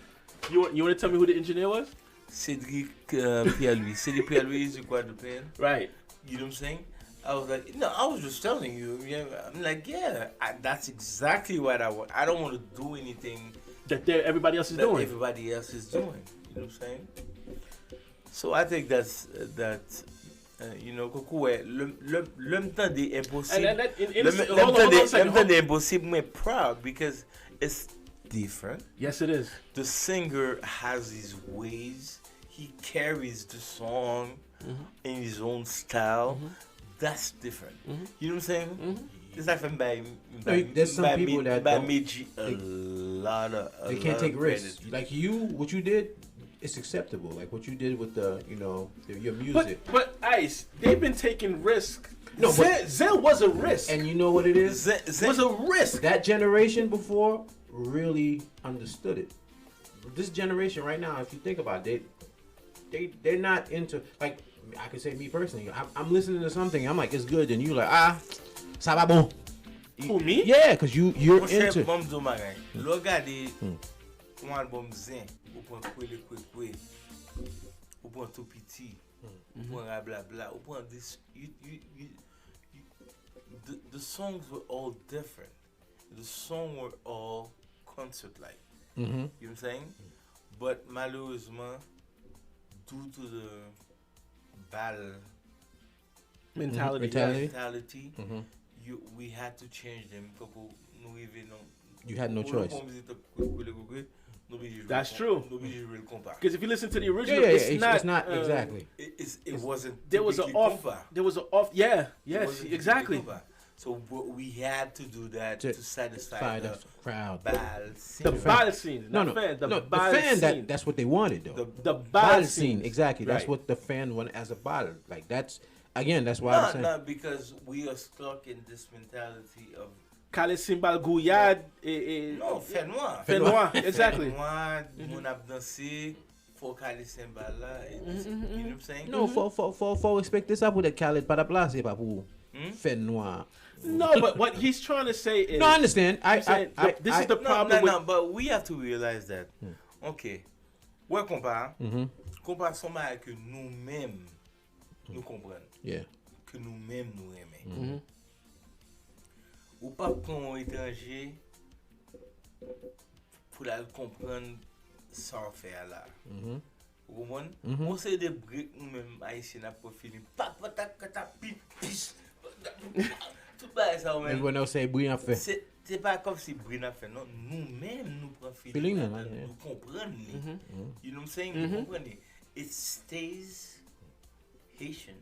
You want to tell me who the engineer was? Cédric Pierre-Louis. Cédric Pierre-Louis is required to pay. Right. You know what I'm saying? I was like, no, I was just telling you. Yeah, I'm like, yeah, that's exactly what I want. I don't want to do anything that everybody else is doing. Everybody else is doing. You know what I'm saying? So I think that's you know, le temps des impossible. Le temps des impossible, mais proud because it's different. Yes, it is. The singer has his ways. He carries the song in his own style. That's different. You know what I'm saying? It's like there's some people that they can't take risks. Like what you did, it's acceptable. Like what you did with your music. But Ice, they've been taking risks. No, Zen was a risk. And you know what it is? Zen was a risk. That generation before really understood it. This generation right now, if you think about it, they're not into, like, I could say me personally, I'm listening to something, I'm like, it's good, and you like, ça va bon. Who, me? Yeah, because you're into. Regardez un album Zen, ou prend Kwe, ou prend Tout Petit, ou prend Blabla, ou prend this. The songs were all different. The songs were all concert-like. You know what I'm saying? But malheureusement, due to the bad mentality, we had to change them. You had no choice. That's true. Because if you listen to the original, it's not exactly. It wasn't. There was an off. Yeah. Yes. Exactly. So we had to do that to satisfy the crowd. The bal scene. The fan. That's what they wanted, though. The bal scene. Exactly. That's what the fan wanted as a bal. Like that's why I'm saying. Not because we are stuck in this mentality of. Kale Simbal Gouyad. No, Fenoir. Fenoir. Exactly. Fenoir. Mon ap danser. For Kale Simbal là. You know what I'm saying? No, for expect this up with a Khaled para place pa pour Fenoir. No, but what he's trying to say is. No, I understand. This is the problem. But we have to realize that. Okay, Ouais, compas son bagay que nous-mêmes nous comprenons. Yeah. Que nous-mêmes nous aimons. Mhm. Ou pas qu'on étranger pour la comprendre sans faire là. Mhm. Vous comprenez? Mhm. On sait des briques nous-mêmes haïtiens à profil. Pas pis. Tout bas ça même. Everyone else say bouillant fait. C'est pas comme si Brina fait non, nous-mêmes nous prenons Feeling, feeling, man, yeah. nous comprenons. Mhm. You know what I'm saying? Mhm. Nous comprenons. It stays Haitian.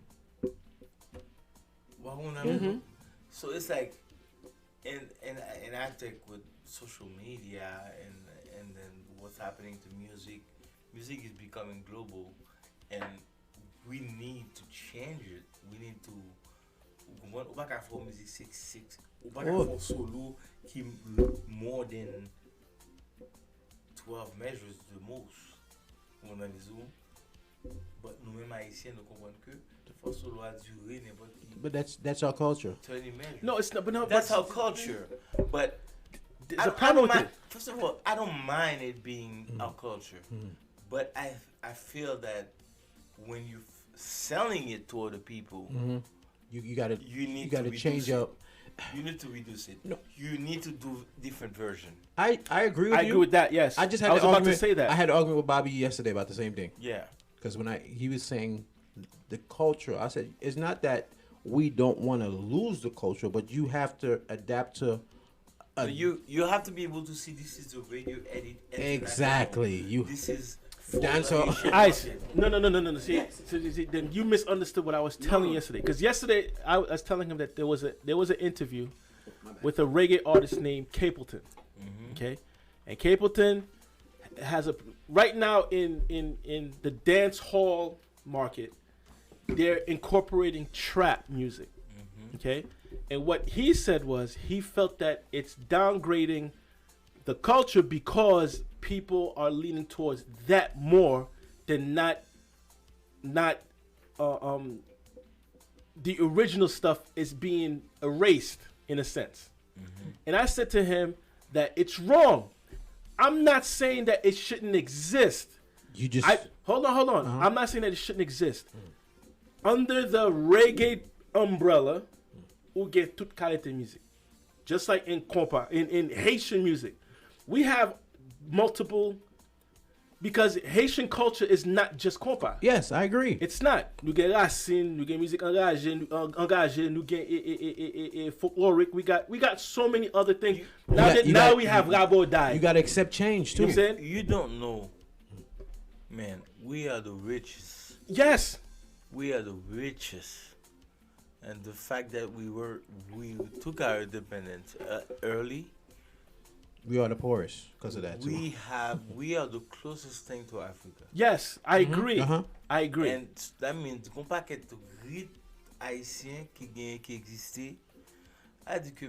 What Mhm. So it's like, and I think with social media and then what's happening to music is becoming global, and we need to change it. We need to. Ou pas qu'à faire musique 6-6, ou pas qu'à faire solo qui more than 12 measures the most. On a des but nous-mêmes haïtiens nous comprenons que de faire solo a duré n'importe qui. But that's our culture. 20 measures. No, it's not. But no, That's but our culture. But there's a problem with mind, it. first of all, I don't mind it being our culture. But I feel that when you're selling it to other people, You gotta you need you gotta to change reduce up. you need to reduce it. No. You need to do different version. I agree with I you. agree with that. Yes. I just had I was an about argument, to say that. I had an argument with Bobby yesterday about the same thing. Yeah. Because he was saying the culture, I said it's not that we don't want to lose the culture, but you have to adapt to. So you have to be able to see this is the radio edit. Exactly. You This is Dancehall. Ice. No. See, then you misunderstood what I was telling you yesterday. Because yesterday I was telling him that there was an interview with a reggae artist named Capleton. Okay, and Capleton has a right now in the dance hall market, they're incorporating trap music. Okay, and what he said was he felt that it's downgrading the culture because people are leaning towards that more than not the original stuff is being erased in a sense. And I said to him that it's wrong. I'm not saying that it shouldn't exist. you just Hold on. I'm not saying that it shouldn't exist. Under the reggae umbrella, ou get toute qualité music. Just like in compa, in Haitian music. We have multiple, because Haitian culture is not just compa. yes, I agree. It's not. Nous get racine, nous get music engagé, nous get folkloric. We got so many other things. Now we have Rabo Die. You gotta accept change too. You know what I'm saying? You don't know, man. We are the richest. Yes. We are the richest, and the fact that we took our independence early. We are the poorest because of that too. We are the closest thing to Africa, Yes, I agree. Uh-huh. I agree. and that means qu'on paquet de rites haïtiens qui existaient. A dit que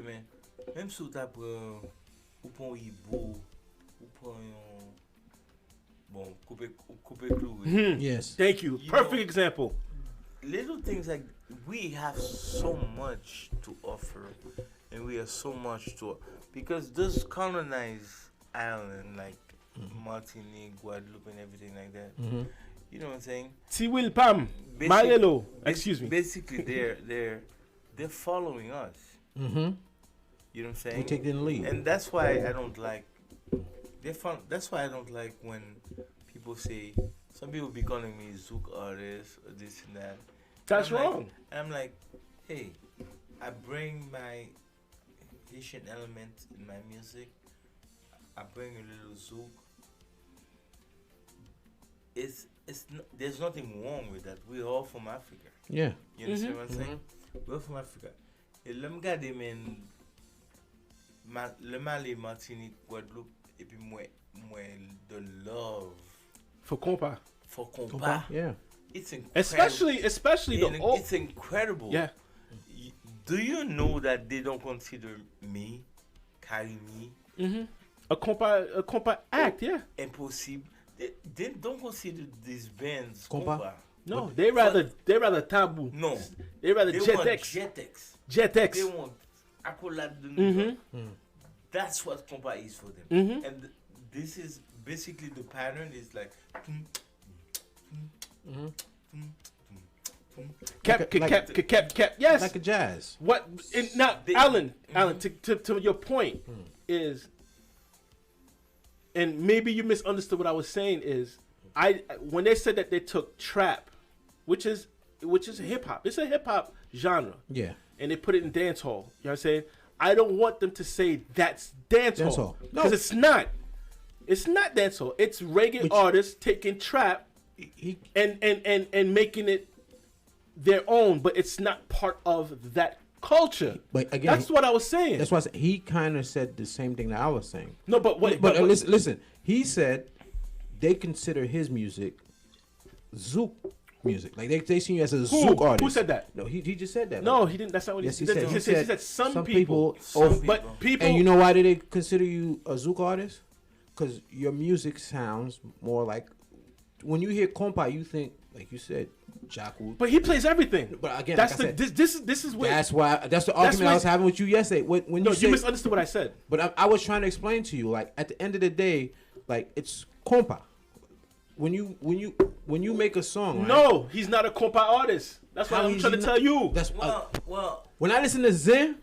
même si tu prends ou prends Ibo ou prends bon couper cloué. Yes. Thank you. You Perfect know- example. Little things like we have so much to offer, and we have so much to because those colonized islands like Martinique, Guadeloupe, and everything like that. You know what I'm saying? Tiwil Pam, Marelo. Excuse me. Basically, they're following us. Mm-hmm. You know what I'm saying? We take the lead. And that's why I don't like. That's why I don't like when people say. Some people be calling me Zouk artist or this and that. That's I'm like- wrong. I'm like, hey, I bring my Haitian element in my music. I bring a little Zouk. There's nothing wrong with that. We're all from Africa. Yeah. You understand what I'm saying? We're from Africa. Et là, m'gade men, le Mali, Martinique, Guadeloupe, et puis moi, the love For compa. for compa. Yeah. It's incredible. Especially the old. It's incredible. Yeah. Do you know that they don't consider me, Karimi, A compa act, yeah. impossible? They don't consider these bands Compa? compa. No, they rather taboo. No. They rather They want Jetex. Jetex. Jetex. They want Accolade de New York. That's what compa is for them. And this is basically the pattern is like. Cap. Yes. Like a jazz. What? Now, Alan, to your point is, and maybe you misunderstood what I was saying is, when they said that they took trap, which is hip hop, it's a hip hop genre, Yeah. and they put it in dance hall. You know what I'm saying? I don't want them to say that's dance hall because No. it's not. It's not dance hall. It's reggae artists taking trap and making it their own, but it's not part of that culture. But again, that's what I was saying. That's why he kind of said the same thing that I was saying. No, but what? But listen. He said they consider his music Zouk music. Like they see you as a Zouk artist. Who said that? No, he just said that. No, he didn't. That's not what Yes, he he said. said. He said some people. But people. And you know why do they consider you a Zouk artist? Because your music sounds more like, when you hear compa, you think, like you said, Jackal. But he plays everything. But again, that's like the this is what. that's the argument I was having with you yesterday. When you misunderstood what I said. But I was trying to explain to you, like at the end of the day, like it's compa. When you make a song, right? No, he's not a compa artist. That's what I'm trying to tell you. That's Well, when I listen to Zen,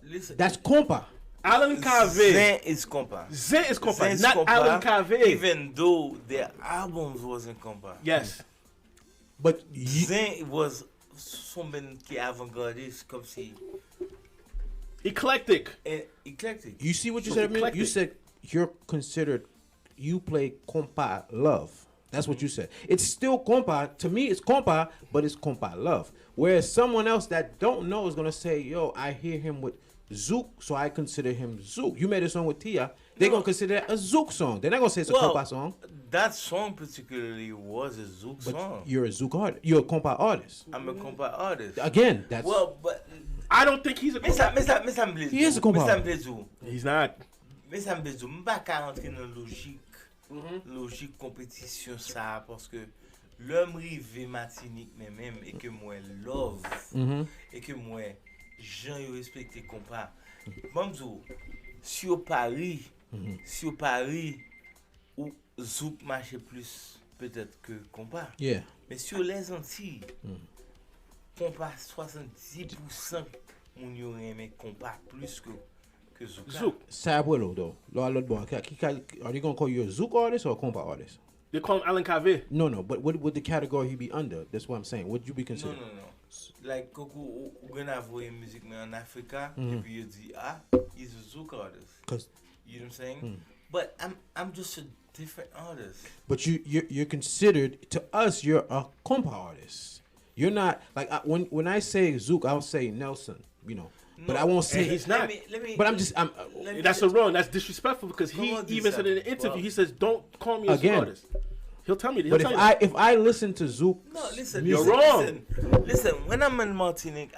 listen. that's compa. Alan Kave. Zen is compa. Zen is compa, Zen is not compa, Alan Kave. Even though their albums wasn't compa. Yes. But Zen was something qui est avant-gardiste, comme si Eclectic. eclectic. you see what you So said? eclectic. You said you're considered. You play compa love. That's what you said. It's still compa. To me, it's compa, but it's compa love. Whereas someone else that don't know is gonna say, "Yo, I hear him with Zouk, so I consider him Zouk." You made a song with Tia. They're gonna consider that a Zouk song. They're not gonna say it's a compa song. That song particularly was a Zouk But song. you're a Zouk artist. You're a compa artist. I'm a compa artist. Again, that's But I don't think he's a compa. He is a compa artist. He's not. Mais ça me dit, je ne pas rentrer dans logique compétition ça parce que l'homme rivé Martinique même et que moi love et que moi gens yo respecté compas. Bon si au Paris ou Zouk marche plus peut-être que compas. yeah. Mais sur les Antilles compas 70% moun yo aimé compas plus que Zouk. Zouk. Sabuelo though. Lord boy, are they gonna call you a Zouk artist or a compa artist? They call him Alan Kave. No, but what would the category he be under? That's what I'm saying. Would you be considered? No. Like Coco, ou gonna voyer musique mais en Africa, et puis you dit he's a Zouk artist. Cause, You know what I'm saying? But I'm just a different artist. but you're considered, to us. You're a compa artist. You're not like when I say Zouk, I'll say Nelson. You know, but I won't say he's not. Let me, But I'm. That's wrong. That's disrespectful because he Comment on dit even ça? said in an interview, Well, he says, "Don't call me a Zouk Again. artist." He'll tell me. He'll But tell you. if I listen to Zouk, No, listen. You're listen, wrong. Listen, when I'm in Martinique,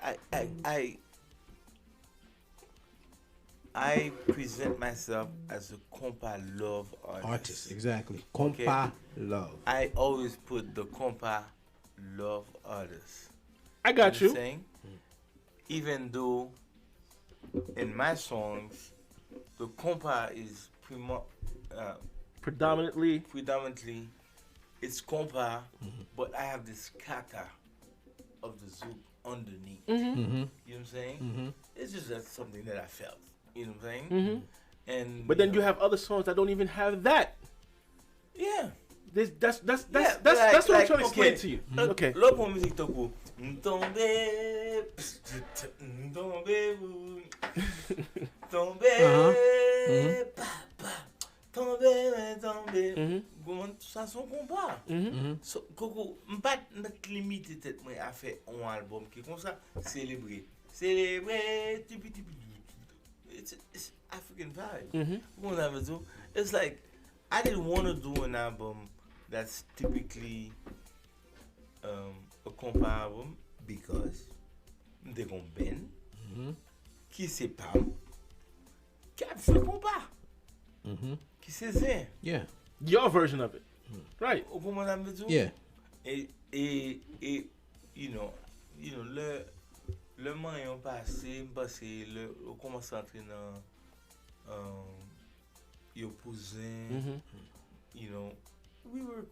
I present myself as a compa love artist, exactly. Compa love. I always put the compa love artist. I got You you. know what I'm saying? Even though in my songs the compa is predominantly it's compa, but I have this kata of the Zouk underneath. You know what I'm saying? It's just that's something that I felt. You know what I'm saying? And But then you have other songs that don't even have that. yeah. That's what like- I'm trying to like, explain okay. to you. Okay. L'autre pour musique toko. Tombe, tombe, ça son combat. So, Coco, m'pas limiter tête moi à faire un album qui comme ça célébrer. It's African vibe. What I would do, it's like I didn't want to do an album that's typically a compa album because they gon ben qui c'est pas qui a fait compa qui c'est Zen. Yeah. Your version of it. Right. Au comment on veut dire? Yeah. Et you know le moyen passé le commence à entrer dans yo cousin you know, we were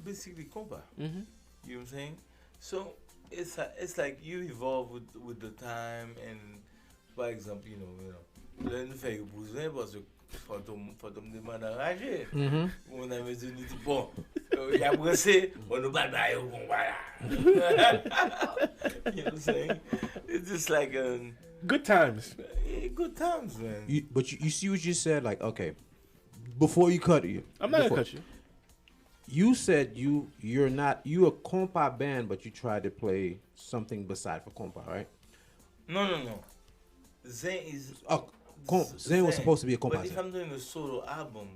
basically compa. Mm-hmm. You know what I'm saying? So it's like you evolve with the time, and par exemple, you know, là nous fait besoin parce que fantôme demande à rager. On a dit bon, il a brassé, on nous bat d'ailleurs bon voilà. You know what I'm saying? It's just like Good times. good times, man. But you see what you said, like, okay, before you cut you. I'm not gonna cut you. You said you're a compa band, but you tried to play something beside for compa, right? No. Zen is Zen was supposed to be a compa. But if I'm doing a solo album,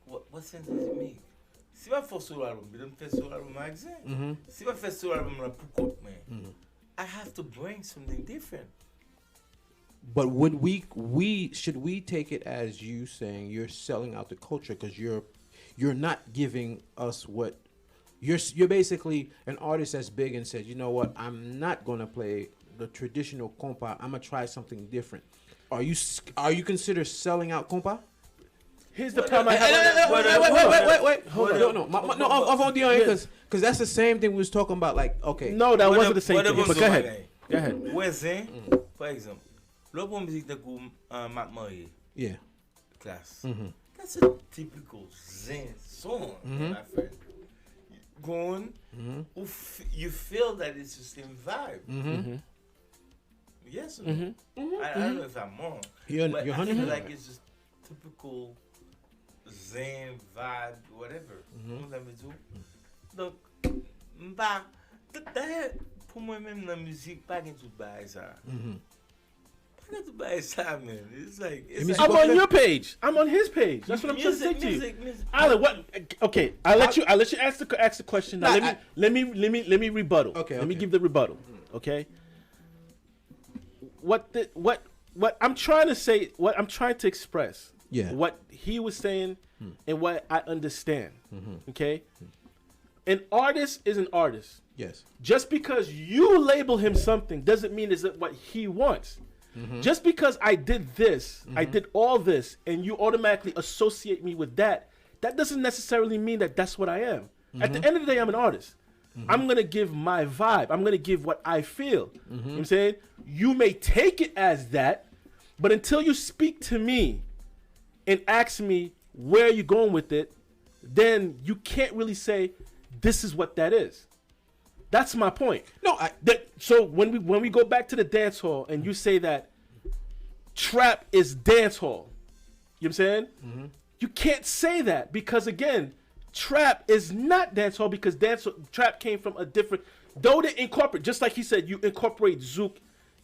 what sense does it make? Si I for solo album, but I'm for solo album like Zen. Si I for solo album like Pukot, man, I have to bring something different. But would should we take it as you saying you're selling out the culture because you're not giving us what you're basically an artist that's big and said, you know what, I'm not gonna play the traditional compa. I'm gonna try something different. Are you consider selling out compa? Here's the problem I have. Wait. Hold on. No, avant because that's the same thing we was talking about. Like, okay. No, that wasn't the same thing. But go ahead. Go ahead. Ouais, Zen, par exemple, l'autre musique de coup Mac Marié, Yeah. class. That's a typical Zen song, my friend. Go on, you feel that it's the same vibe. Yes or no? I don't know if I'm wrong. You're but I 100%. feel like it's just typical Zen vibe, whatever. Vous avez dit? Donc, pour moi-même, la musique, pas tout bail ça. Pas tout bail ça, man. It's like... I'm on your page. I'm on his page. That's what I'm trying to say to you. Music. Alan, what? Okay, I'll let you ask the question. Now, let me rebuttal. Okay, Let me okay. give the rebuttal. Okay. What I'm trying to say, what I'm trying to express. Yeah. What he was saying and what I understand. Okay. An artist is an artist. Yes. Just because you label him something doesn't mean is it what he wants. Just because I did this, I did all this, and you automatically associate me with that, that doesn't necessarily mean that that's what I am. At the end of the day, I'm an artist. I'm going to give my vibe. I'm going to give what I feel. You know what I'm saying? You may take it as that, but until you speak to me and ask me where you're going with it, then you can't really say this is what that is. That's my point. No, So when we go back to the dance hall and you say that trap is dance hall, you know what I'm saying? You can't say that because again, trap is not dance hall because trap came from a different. Though they incorporate, just like he said, you incorporate zouk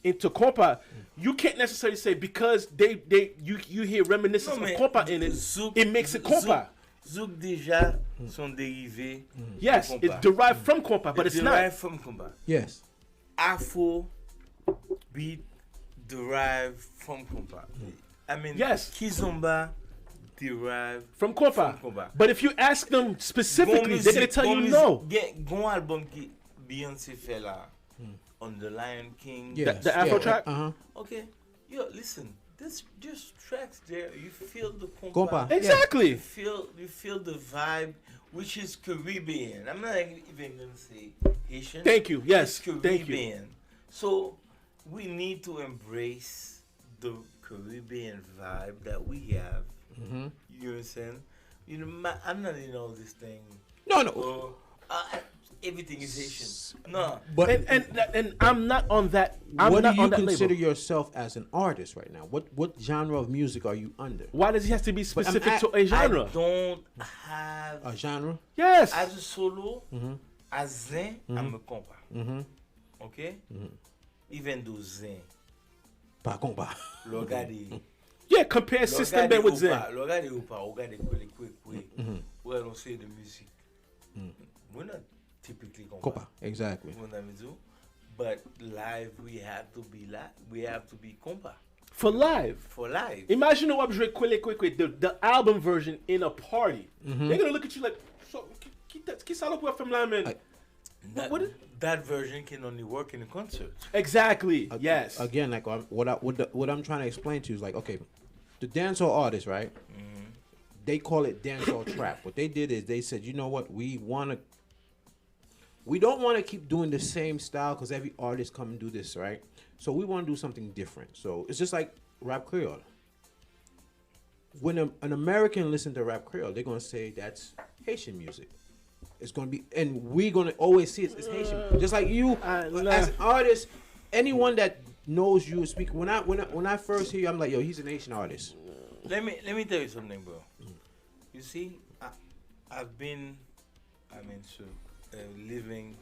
into compa. You can't necessarily say because you hear reminiscence of compa in it, Zouk, it makes it compa. Zouk déjà sont dérivés. Yes, de compa. it's derived from compa, but it's derived not. from compa. yes. Afro beat derived from compa. I mean, Yes. Kizomba derived From compa. From compa. But if you ask them specifically, they're gonna tell you no. Gon album qui Beyoncé fait là, on the Lion King. Yes. The Afro yeah. track? Okay, yo, listen. This just tracks there. You feel the compa. Compa. Exactly. You feel the vibe, which is Caribbean. I'm not even gonna say Haitian. Thank you. Yes. It's Thank you. Caribbean. So we need to embrace the Caribbean vibe that we have. You understand? You know, I'm not in all this thing. No. Oh, everything is Haitian. No. But And I'm not on that. I'm what not do you on that consider label. yourself as an artist right now? What genre of music are you under? Why does he have to be specific at- to a genre? I don't have A genre? Yes. as a solo, as Zen, I'm a compa. Okay? Even though Zen, Pas compa. Logade. Yeah, compare System Band with Zen. Logade Upa, Logade quick. Where I don't say the music. We're not typically compa. Compa. Exactly. You know what I mean, do? But live, we have to be live. We have to be compa For live. for live. Imagine the Wabjre quick, the album version in a party. They're gonna look at you like, so, qui ça l'opéra from là, man? what is- That version can only work in a concert. Exactly. Yes. Again, like what I'm trying to explain to you is like, okay, the dancehall artists, right? they call it dancehall trap. What they did is they said, you know what, we don't want to keep doing the same style because every artist come and do this, right? So we want to do something different. So it's just like rap Creole. When an American listen to rap Creole, they're gonna say that's Haitian music. It's gonna be, and we're gonna always see it's Haitian. Just like you, as an artist, anyone that knows you speak. When I first hear you, I'm like, yo, he's an Haitian artist. Let me tell you something, bro. You see, I've been, living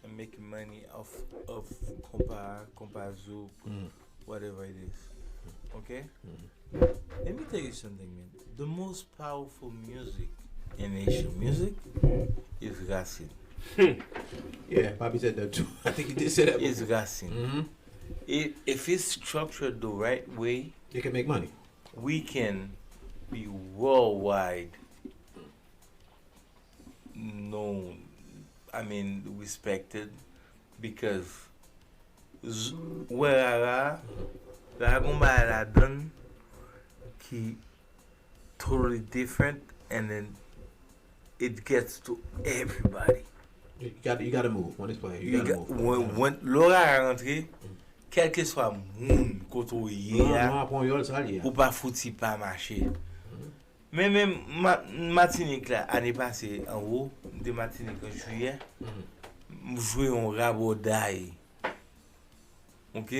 and making money off of compa zouk, whatever it is. Okay? Let me tell you something, man. The most powerful music in Asian music is Racine. Yeah, Bobby said that too. I think he did say that. It's Racine. Mm-hmm. If it's structured the right way, They can make money. we can be worldwide known, respected, because where la gomba la done ki totally different, and then it gets to everybody. You got to move when it's playing. You got to move. When l'ora rentre, quel que soit moun koto yé Non, pour yo, ça lié. ou pas fouti pas marcher. Mais même Martinique là, année passée en haut, de Martinique en juillet, jouer un rabodaille. OK?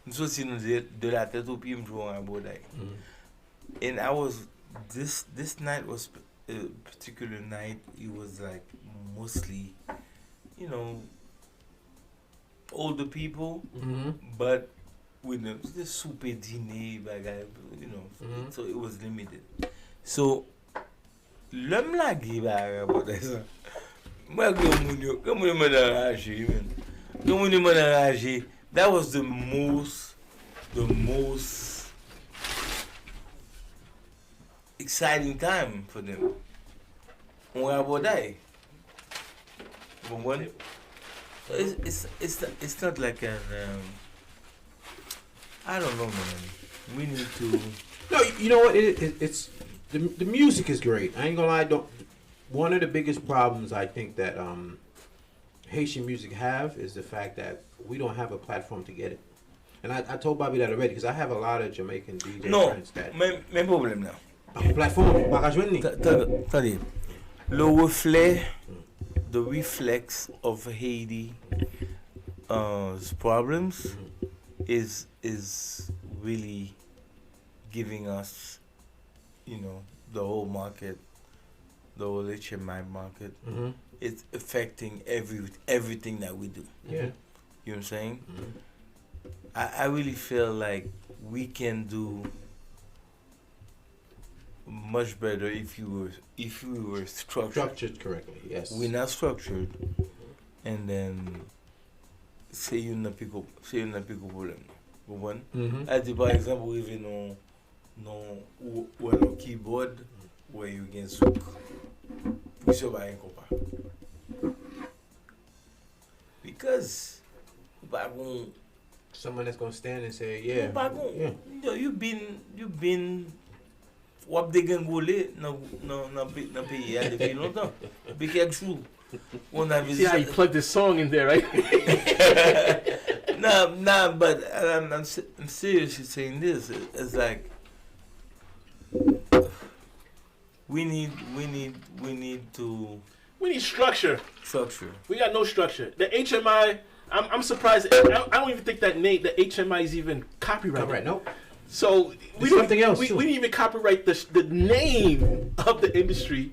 Nous aussi nous de la tête au pied jouer un rabodaille. And I was this night was a particular night. It was like mostly, older people, but with the super dîner, so it was limited. So, l'homme là qui va raconter ça, moi comme on m'a enragé, that was the most exciting time for them. On rabodaille. So it's not like an I don't know, man. We need to. No, you know what? It's the music is great. I ain't gonna lie. One of the biggest problems I think that Haitian music have is the fact that we don't have a platform to get it. And I told Bobby that already because I have a lot of Jamaican DJ friends that. Même problème là. Platform, pas joindre. Attendez. The reflex of Haiti problems is really giving us, the whole market, the whole HMI market. It's affecting everything that we do. Yeah. You know what I'm saying? I really feel like we can do much better if we were structured correctly. Yes. We're not structured, and then say you n'a pico problème. One, as par exemple, even on keyboard where you can zouk, we survive because someone that's gonna stand and say, yeah. You've been wap de gen gole nan peyi a depuis longtemps. Depuis quelques jours. See how you plugged this song in there, right? Nah, but I'm seriously saying this. It's like we need structure. Structure. We got no structure. The HMI, I'm surprised. I don't even think that name, the HMI, is even copyrighted. Right, nope. So we didn't even copyright the name of the industry.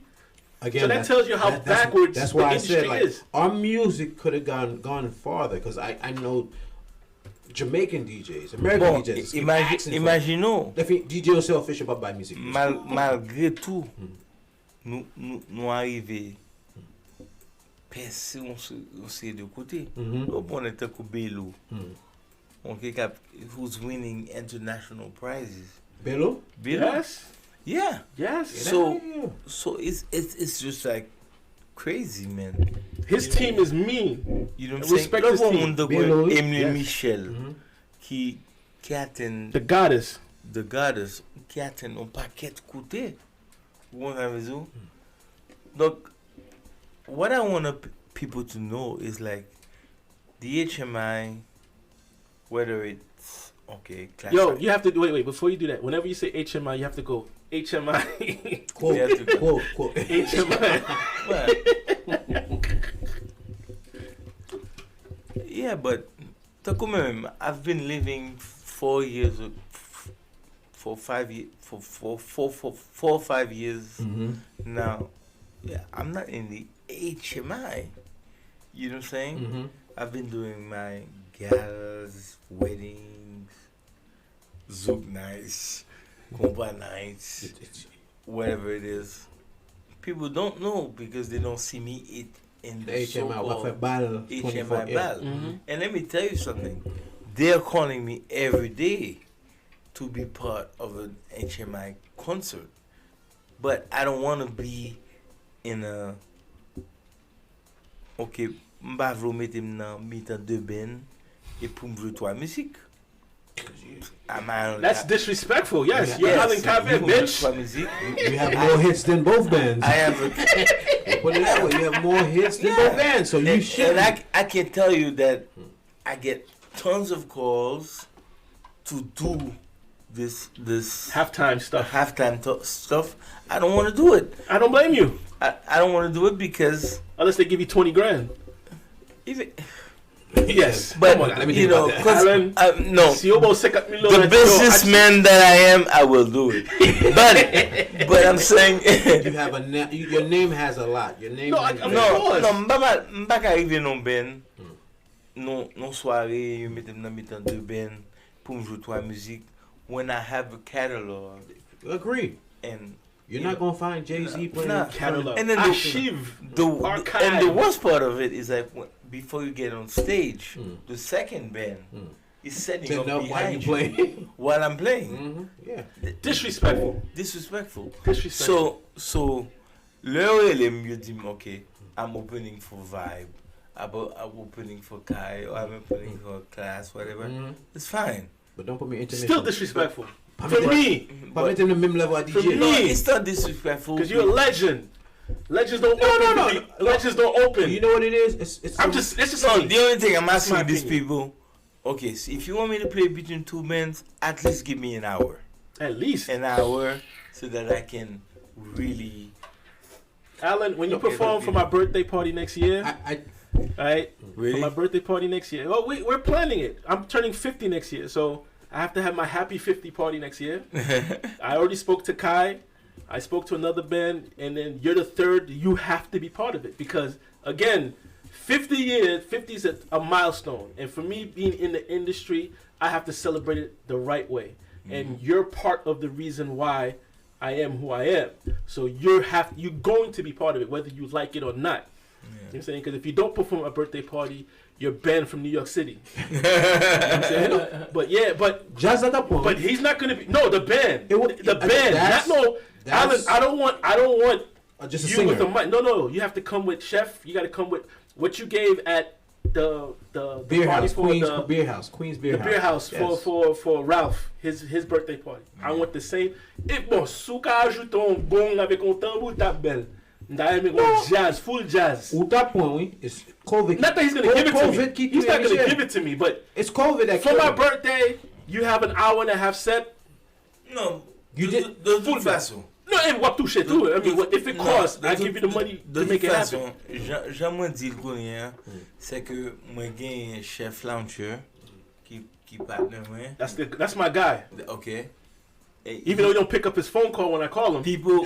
Again, so that tells you how backwards that's why the industry is. Our music could have gone farther because I know Jamaican DJs, American DJs. Imaginons. DJ yourself fish about by music. Malgré tout, nous arrivons percer on s'est de côté. On était comme Bello. Who's winning international prizes? Bello? Yes. Yeah. Yes. So it's just like crazy, man. His team is mean. You know what I'm saying? Respect his team. Emily Michel, qui atteint the goddess qui atteint un paquet de côté. Bon aviso. Donc, what I want people to know is like the HMI, whether it's okay, class. Yo, you have to wait before you do that. Whenever you say HMI, you have to go HMI. Quote, You have to go. quote. HMI. Well, yeah, but quand même, I've been living 4 years, for 5 years, for 4 or 5 years Mm-hmm. now. Yeah, I'm not in the HMI. You know what I'm saying? Mm-hmm. I've been doing my galas, weddings, zouk nights, compa nights, whatever it is. People don't know because they don't see me in The the HMI, so-called Wafa Bal, HMI ball. Mhm. And let me tell you something. They're calling me every day to be part of an HMI concert. But I don't want to be in a... Ok, mba vlo mette nan mitan de ben et pou mvle to a musique. That's disrespectful. Yes, Yeah. you're Yes, Alan Carver, pou mvle bitch. to a musique. You have more hits than both bands. I have a... Put it that way. You have more hits than both bands, so you and should. I can tell you that I get tons of calls to do this Halftime stuff. halftime stuff. I don't want to do it. I don't blame you. I don't want to do it because Unless they give you 20 grand. even Yes. but Come on, let me you think know about that. 'cause, Alan, no, Se eu vou secar milhões the businessman that I am, I will do it. But I'm saying You have your name has a lot. Your name. No, has I mean, no m'ba ka arrive non ben non soirée yo mette nan mitan de ben pour me jouer toi musique when I have a catalog Agree. and You're you not know, gonna find Jay-Z playing nah. catalog. And then Archive. the Archive. and the worst part of it is like before you get on stage, Mm. the second band is setting up Setting up while you behind playing. while I'm playing. Mm-hmm. Yeah. Disrespectful. Disrespectful. Disrespectful. So le you dim okay, I'm opening for Vibe, I'm opening for Kai, or I'm opening for Class, whatever. Mhm. It's fine. But don't put me intermission. Still disrespectful. But- For me. Put me in the meme level at For DJ. me. No, it's not disrespectful. Because you're a legend. Legends don't No, open. no, no. for me. Legends don't open. You know what it is? It's it's just No, me. the only thing I'm That's my asking these opinion. people, okay, so if you want me to play between two bands, at least give me an hour. At least. An hour so that I can really... Alan, when you Okay, perform but- for my birthday party next year, I alright? For Really? my birthday party next year. Well, we're planning it. I'm turning 50 next year, so I have to have my happy 50 party next year. I already spoke to Kai. I spoke to another band, and then you're the third. You have to be part of it because, again, 50 years, 50 is a milestone. And for me, being in the industry, I have to celebrate it the right way. And you're part of the reason why I am who I am. So you're going to be part of it, whether you like it or not. You know what I'm saying? Because if you don't perform at a birthday party, you're banned from New York City. You know what I'm saying? But yeah, just at that point. but he's not gonna be the band. It would- The band. that's- Not Alan, that's- I don't want just a you singer. with the mic. No. You have to come with Chef. You got to come with what you gave at the Beer party House, for Queens the Beer House, Queens Beer the House. beer house Yes. for Ralph, his birthday party. I want the same. Et bon, sou ka ajoute un gong avec un tambour, ta belle. Nda aimé jazz, full jazz. At that point, it's COVID. Not that he's gonna give it to COVID me. keep He's not doing gonna shit. give it to me, but It's COVID that for killed my him. birthday, you have an hour and a half set. No, You did- de toute façon. No, and what touche too. I mean, if it costs, I give you the money to make it happen. J'aimerais dire qu'on y a, c'est que moi j'ai un chef launcher qui partner moi. That's my guy. Okay. Even though he don't pick up his phone call when I call him. People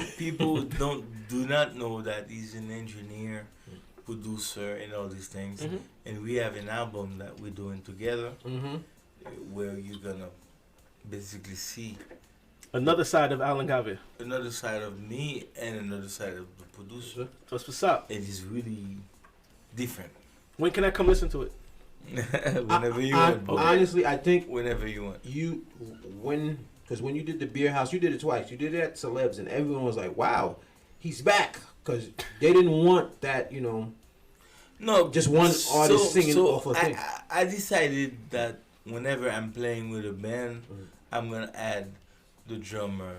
do not know that he's an engineer, producer, and all these things. Mhm. And we have an album that we're doing together, Mm-hmm. where you're gonna basically see Another side of Alan Gavir. another side of me and another side of the producer. That's what's up. It is really different. When can I come listen to it? Whenever you want, bro. Honestly, I think Whenever you want. because when you did the Beer House, you did it twice. You did it at Celebs, and everyone was like, "Wow, he's back," because they didn't want that, No, just one artist singing off a I, thing. I decided that whenever I'm playing with a band, I'm gonna add the drummer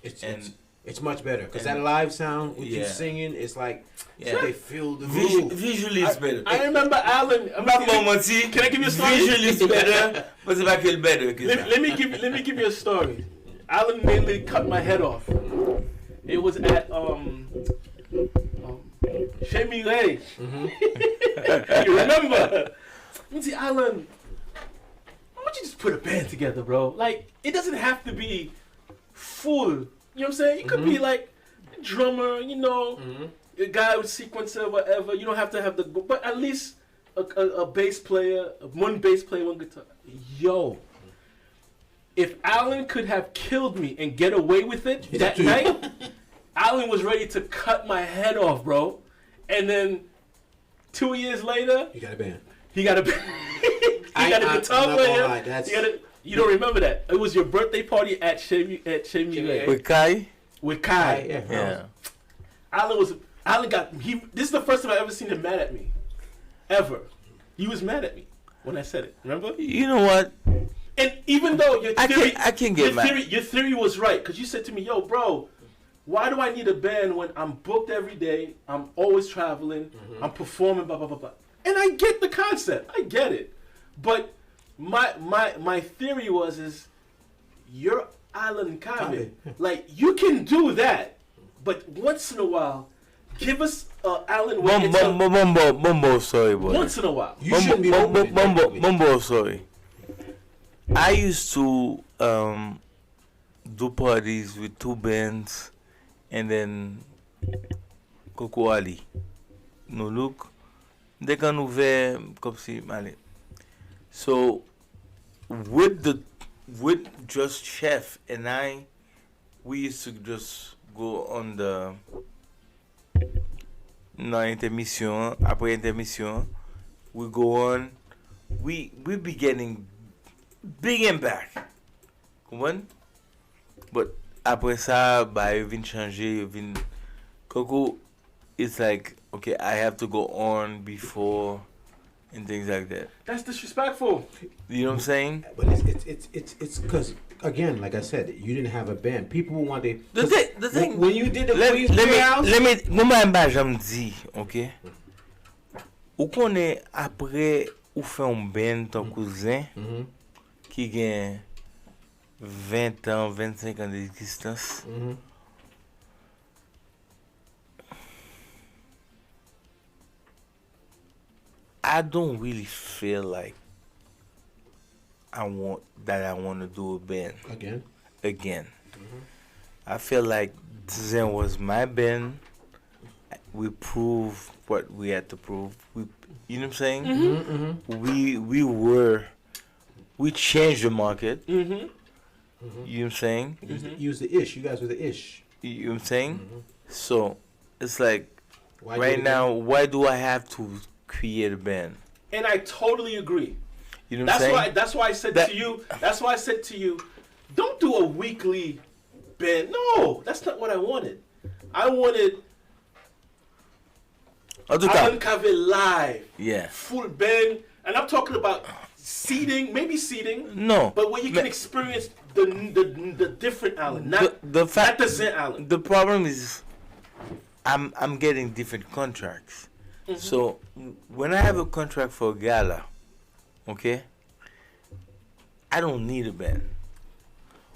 It's and It's much better because that live sound with you Yeah. singing, it's like Yeah. they feel the groove. Visually, it's better. I remember Alan. Can I give you a story? Visually, it's better. But it's back better. Let me give you a story. Alan nearly cut my head off. It was at Chez Mireille. You remember? I see, Alan, why don't you just put a band together, bro? Like, it doesn't have to be full. You know what I'm saying? It could be like a drummer, you know, a guy with sequencer, whatever. You don't have to have the, but at least a bass player, one bass player, one guitar. Yo, if Alan could have killed me and get away with it that night, Alan was ready to cut my head off, bro. And then 2 years later, You got a band. he got a he got a guitar I'm not gonna player. lie, that's- You don't remember that? It was your birthday party at Chez Mireille With Kai? with Kai. Yeah. Yeah. Alan got he. This is the first time I ever seen him mad at me, ever. He was mad at me when I said it. Remember? You know what? And even though your theory, I can get mad. your theory was right, because you said to me, "Yo, bro, why do I need a band when I'm booked every day? I'm always traveling. I'm performing, blah blah blah blah." And I get the concept. I get it, but my theory is you're Alan Kame. Like, you can do that, but once in a while, give us Alan. Bumbo, sorry, boy. Once in a while. You shouldn't be opening that. Bumbo, sorry. I used to do parties with two bands and then Coco Ali. No look. They can ouvert comme si allez. So with just Chef and I, we used to just go on the intermission. Après intermission, we go on. We be getting big impact. Comprends? But après ça, bah, ils viennent changer, ils viennent. Coco, it's like, okay, I have to go on before and things like that. That's disrespectful. You know what I'm saying? But it's because again, like I said, you didn't have a band. People want to. The thing. When you did the Let Queen's Playhouse. me. Moi, m'a jamais dit, ok? Ou connaît après ou fait un band ton cousin qui gagne 20 ans, 25 ans d'existence. I don't really feel like I want to do a band again. I feel like Zen was my band. We proved what we had to prove. You know what I'm saying? We changed the market. You know what I'm saying? Use the ish. You guys were the ish. You know what I'm saying? So it's like Why right do you now, why do I have to create a band? And I totally agree. You know what I'm saying? That's why I said to you, don't do a weekly band. No, that's not what I wanted. I wanted En tout cas, Alan Kave live, yeah. full band, and I'm talking about maybe seating, No. but where you can experience the different Alan, not the fact not the Zen Alan. the problem is I'm getting different contracts. So when I have a contract for a gala, okay, I don't need a band.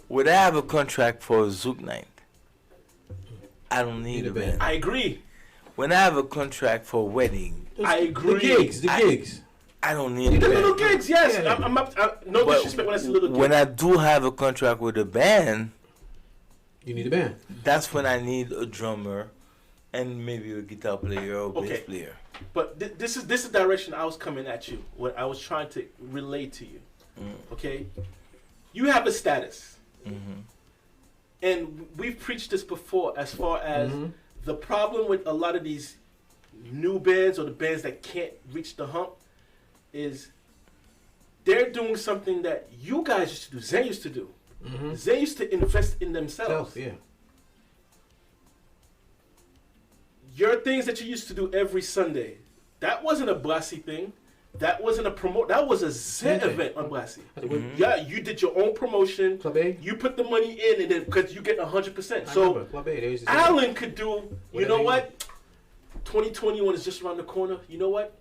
When I have a contract for a Zouk night, I don't need a band. I agree. When I have a contract for a wedding, I agree. The gigs. I don't need a The band. little gigs, yes. Yeah. I'm no But disrespect when I say little gigs. when I do have a contract with a band, You need a band. that's when I need a drummer and maybe a guitar player or bass Okay. player. But this is the direction I was coming at you. What I was trying to relate to you. Okay, you have a status, and we've preached this before. As far as the problem with a lot of these new bands or the bands that can't reach the hump is they're doing something that you guys used to do. Zen used to do. Zen used to invest in themselves. Yeah. Your things that you used to do every Sunday, that wasn't a Blasi thing. That wasn't a promote. That was a Z event on Brassy. Yeah, you did your own promotion. Club A? You put the money in, and then because you get 100%. I So remember, Club A, they used to say Allen could do. You Whatever know you what? 2021 is just around the corner. You know what?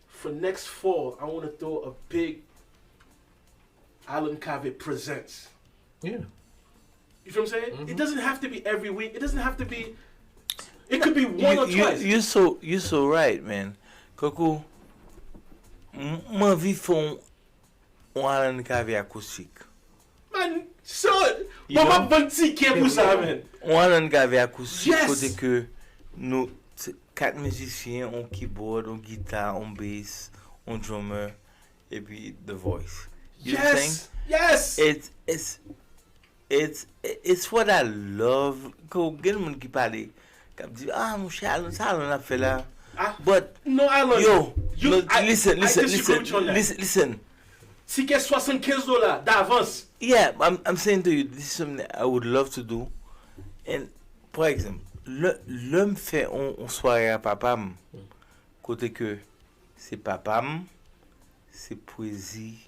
For next fall, I want to throw a big Alan Cavett presents. that. Yeah. You feel what I'm saying? It doesn't have to be every week. It doesn't have to be. It could be one or twice. You're so right, man. Coco, moi vi font Alan Cavett acoustique. Man, son, You bon, know? ma bonne ticket pour ça, man. Alan Cavett acoustique, Yes. côté que nous, 4 musiciens, on keyboard, on guitare, on bass, on drummer, et puis the voice. You know what I'm saying? Yes, yes. It's what I love. Ko gen moun ki pale, kap di, mon cher Alan, ça Alan a fait là. Ah, But no, Alan. yo, no, I listen, disagree with you on that. listen. Ticket $75 d'avance. Yeah, I'm saying to you, this is something that I would love to do. And, par exemple, l'homme fait on soirée à papam, côté que c'est papam, c'est poésie,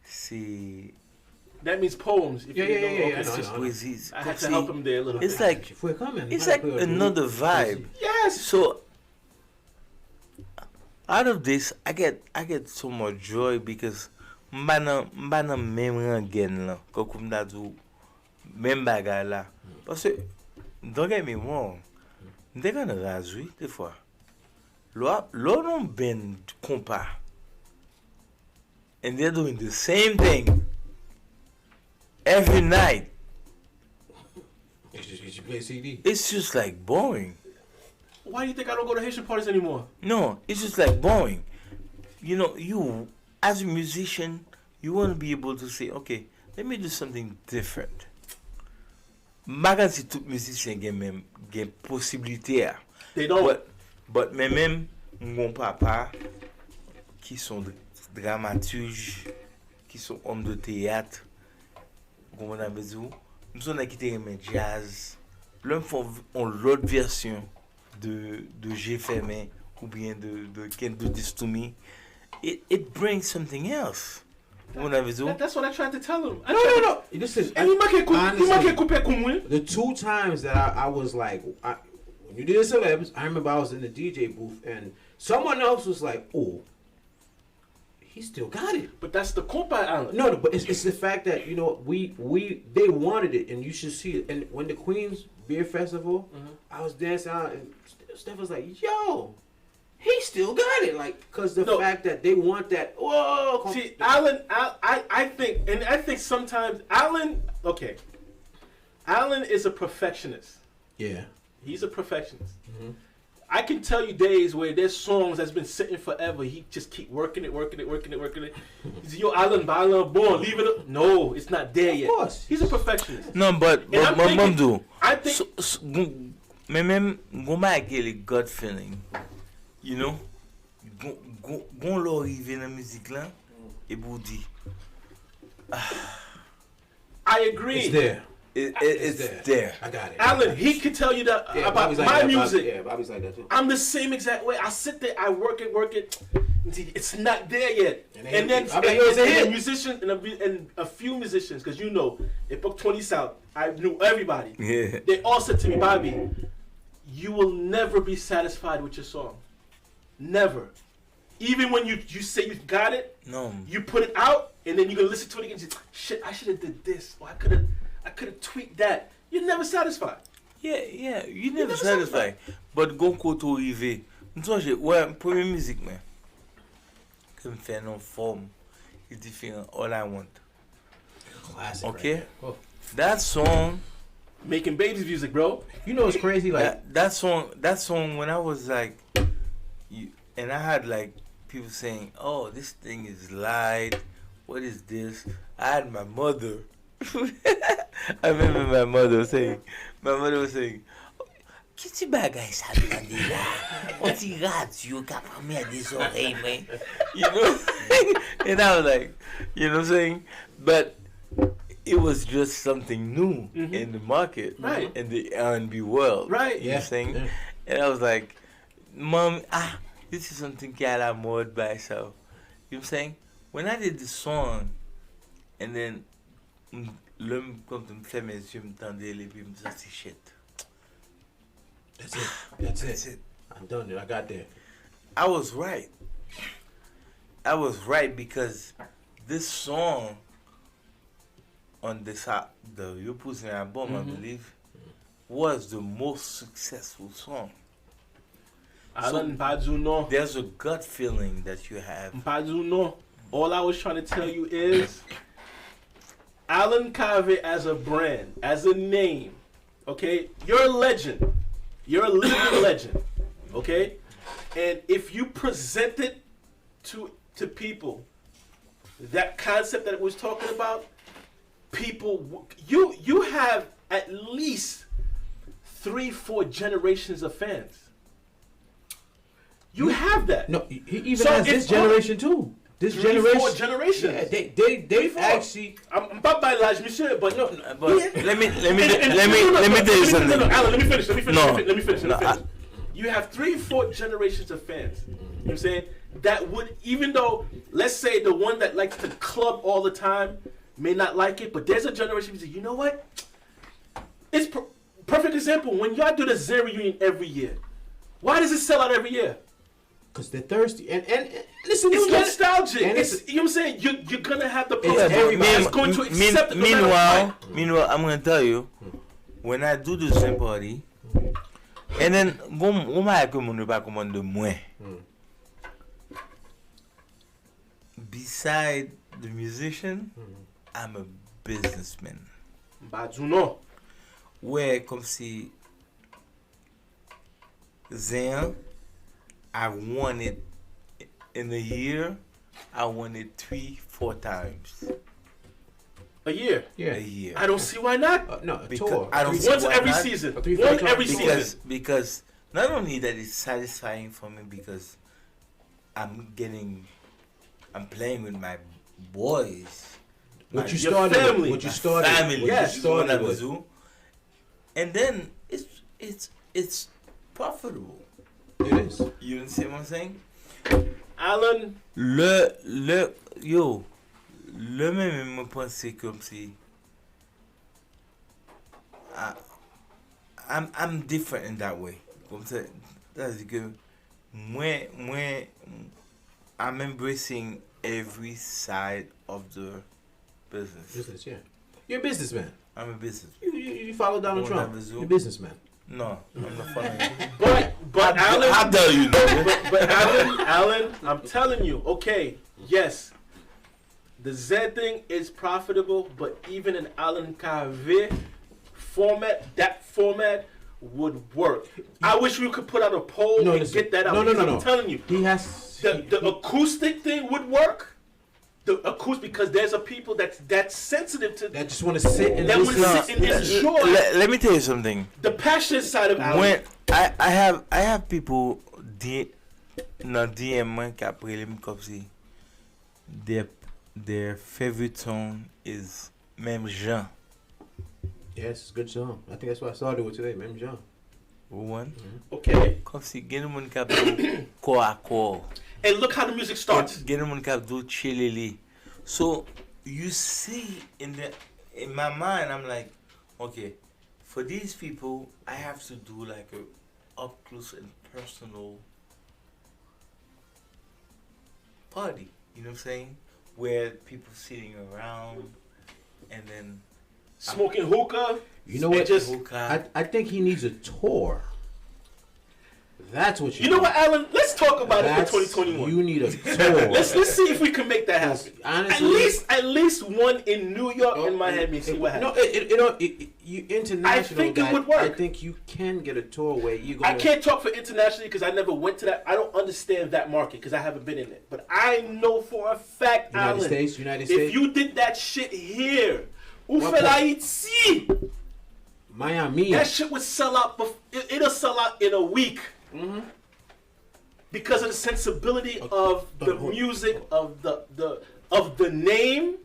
c'est That means poems. If Yeah, you yeah, know, yeah, okay. I know, c'est I know. poésie. I had to help him there a little It's bit. like If we're coming, it's like another vibe. Yes. So out of this, I get so much joy because mbana même rengen là, quand comme da dou même bagay là. Parce que don't get me wrong, they gonna razoui des fois. L'on non ben compas. And they're doing the same thing every night. You play CD. It's just like boring. Why do you think I don't go to Haitian parties anymore? No, it's just like boring. You know, you as a musician, you want to be able to say, okay, let me do something different. Magan si tout musicien gen possibilité a. They don't. But même mon papa qui sont dramaturges, qui sont hommes de théâtre, comment on dit, nous sommes qui te jazz. L'homme font l'autre version de J'ai fermé ou bien de Can't Do This To Me. It brings something else. That's what I tried to tell him. No. Listen, And he might honestly, couper comme the 2 times that I was like, when you did celebs, I remember I was in the DJ booth and someone else was like, "Oh, he still got it." But that's the compa Island. No, but it's the fact that they wanted it, and you should see it. And when the Queens Beer Festival, I was dancing out, and Steph was like, "Yo, he still got it!" Like, cause the fact that they want that. Whoa, See, Alan, I think sometimes Alan is a perfectionist. Yeah. He's a perfectionist. I can tell you days where there's songs that's been sitting forever. He just keep working it. He's yo, Alan, born, leave it up. No, it's not there yet. Of course. He's a perfectionist. No, but I'm thinking- Mamdou, I think même goma get a gut feeling, you know, gon lo rive nan musique là, et pou di, I agree. It's there. it's there. I got it. Alan, he could tell you that Yeah, about Bobby's like my that. music. Bobby's like that too. I'm the same exact way. I sit there, I work it. It's not there yet. And then- I mean, it was a and hit. musicians and a few musicians, because you know, at Book 20 South, I knew everybody. Yeah. They all said to me, Bobby, you will never be satisfied with your song. Never. Even when you say you got it, No. you put it out, and then you're gonna listen to it again and say, shit, I should have did this, or I could have tweaked that. You're never satisfied. Yeah, you never never satisfied. But gon koto rive, m'sonje, ouais, premier musique, man, que m'fè non forme, is different, All I Want. Classic. Okay? Right there. Oh. That song, Making babies music, bro. You know what's crazy? Like, that song when I was like, and I had like people saying, "Oh, this thing is light. What is this?" I had my mother. I remember my mother was saying, "Qu'est-ce bagay sa blande là? On t'y radio qu'a promis à des oreilles, man." You know? And I was like, you know what I'm saying? But it was just something new in the market, Right. in the R&B world. Right. You know what I'm saying? And I was like, Mom, this is something qui a la mode by itself. You know what I'm saying? When I did the song, and then l'homme comme tu me fais mes yeux, me tendait les puis me disait c'est shit. That's it. That's That's it. it. I'm done it. I got there. I was right. I was right because this song on this the You Pussy album, I believe, was the most successful song. Alan Baduno. There's a gut feeling that you have. Baduno. All I was trying to tell you is Alan Kave as a brand, as a name, okay? You're a legend. You're a living legend, okay? And if you present it to people, that concept that it was talking about, people, you have at least 3-4 generations of fans. You have that. No, he even So has it's this generation too. This 3-4 generation. generations. Yeah, they've actually. I'm pas by l'âge, monsieur, but no. But let me tell you something. No, Alan, let me finish. No. Let me finish. No, You have 3-4 generations of fans. You know what I'm saying? That would, even though, let's say the one that likes to club all the time may not like it, but there's a generation who say, you know what? It's perfect example. When y'all do the Zen reunion every year, why does it sell out every year? Because they're thirsty. And listen, It's you get it. nostalgic. And It's, you know what I'm saying? You're going to have the It's public everybody. that's going to accept it. No matter what. Meanwhile, I'm gonna tell you, when I do the Zen party, and then go my command pas commande moins. Beside the musician, I'm a businessman. Baduno. Where comme si Zen, I won it in a year. I won it 3-4 times A year. Yeah. a year. I don't see why not. No, a Because tour. I don't see Once why every not. season. A 3-4 One tour. every season. Because not only that it's satisfying for me because I'm playing with my boys, What you your started family. with. What you started. family, What yes. you started with. and then it's profitable. It is. You understand what I'm saying? Alan, Le même me pense comme si I'm different in that way. Comme ça, that's good. Moi, I'm embracing every side of the business. Business, yeah. You're a businessman. I'm a business. You follow Donald Don't Trump. have a zoo. You're a businessman. No, I'm not following. but Alan, How dare you know? but Alan, I'm telling you, okay, yes, the Zen thing is profitable, but even an Alan Kave format, that format would work. I wish we could put out a poll and listen. get that out. No. because I'm telling you, He has. the acoustic thing would work. The acoustic, because there's a people that's sensitive to that just want to sit and That listen. would sit and enjoy Let me tell you something. the passionate side of Alan. When I have people DM moi qui après me comme si their favorite song is même Jean. Yes, it's a good song. I think that's what I started with today, man. John. One. Okay, Comme si gen moun k'ap do corps à corps. and look how the music starts. Gen moun k'ap do chelele. So you see in my mind I'm like, okay, for these people I have to do like a up close and personal party. You know what I'm saying? Where people sitting around and then Smoking hookah. You know and what? Just, I think he needs a tour. That's what you know what, Alan? Let's talk about it for That's- 2021. You need a tour. Let's see if we can make that happen. Honestly, At least one in New York and Miami. See what No, happens. you international. I think it guy, would work. I think you can get a tour where you go. I can't talk for internationally because I never went to that. I don't understand that market because I haven't been in it. But I know for a fact, United Alan, States, United if States. you did that shit here, What Ufel part? Haiti, Miami. that shit would sell out. It'll sell out in a week. Because of the sensibility of the music, of the name,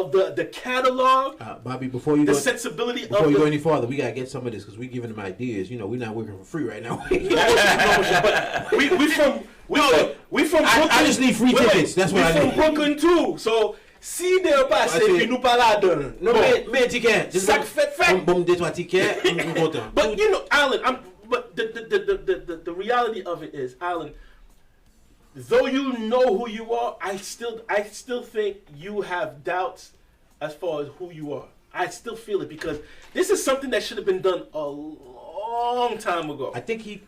of the catalog, Bobby, before you the go, sensibility before of you go the. any farther, we gotta get some of this because we giving them ideas. You know, we're not working for free right now. But we from Brooklyn. I just need free tickets. That's what I We need. from Brooklyn too. So si de passe That's it. puis nous pas la donne. Non, Bon. mais ticket. Sac fait. Bon, détruire ticket. On est content. But you know, Alan, but the reality of it is, Alan, though you know who you are, I still think you have doubts as far as who you are. I still feel it because this is something that should have been done a long time ago. I think he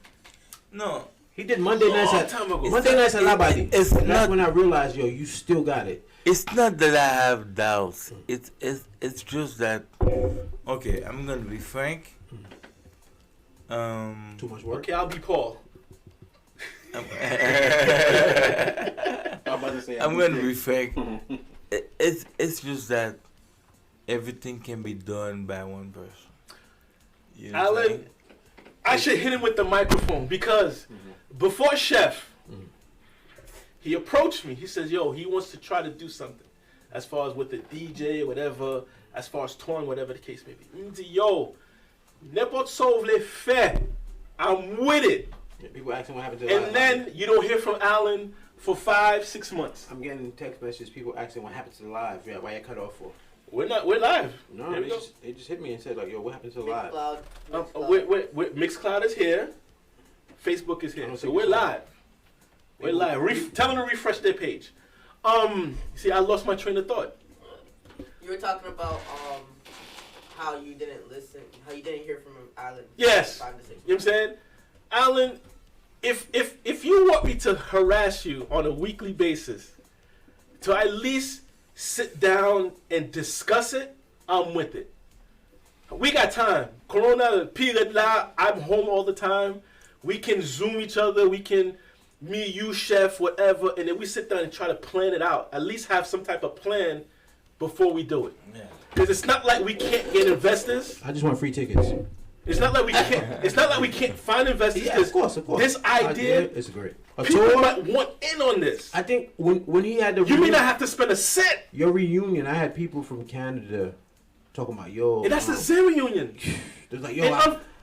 No, did Monday nights Long at time ago. Monday nights at Labadi. it's That's not- when I realized, yo, you still got it. it's not that I have doubts. It's just that. Okay, I'm gonna be frank. Too much work. Okay, I'll be Paul. I'm about to say. I'm gonna be frank. It's just that everything can be done by one person. You know what I'm Alan, saying? I should hit him with the microphone because before Chef, he approached me. He says, yo, he wants to try to do something as far as with the DJ or whatever, as far as touring, whatever the case may be. He said, yo, n'importe sauve les faits. I'm with it. People asking what happened to And then you don't hear from Alan for 5-6 months. I'm getting text messages. People asking what happened to the live. Yeah, why you cut off for? We're live. No, Here they we go. just hit me and said like, yo, what happened to the live? Mixcloud is here. Facebook is I here. don't So think we're it's live. We're live. Tell them to refresh their page. See, I lost my train of thought. You were talking about how you didn't listen, how you didn't hear from Alan. Yes. 5 to 6 You know what I'm saying? Alan, if you want me to harass you on a weekly basis, to at least sit down and discuss it, I'm with it. We got time. Corona period la, I'm home all the time. We can Zoom each other. We can, me, you, Chef, whatever, and then we sit down and try to plan it out. At least have some type of plan before we do it. Yeah. Because it's not like we can't get investors. I just want free tickets. It's not like we can't. It's not like we can't find investors. Yeah, of course. This idea, is great. A people tour. might want in on this. I think when he had the You may not have to spend a cent. your reunion, I had people from Canada talking about yo. And that's the Zen reunion. They're like yo,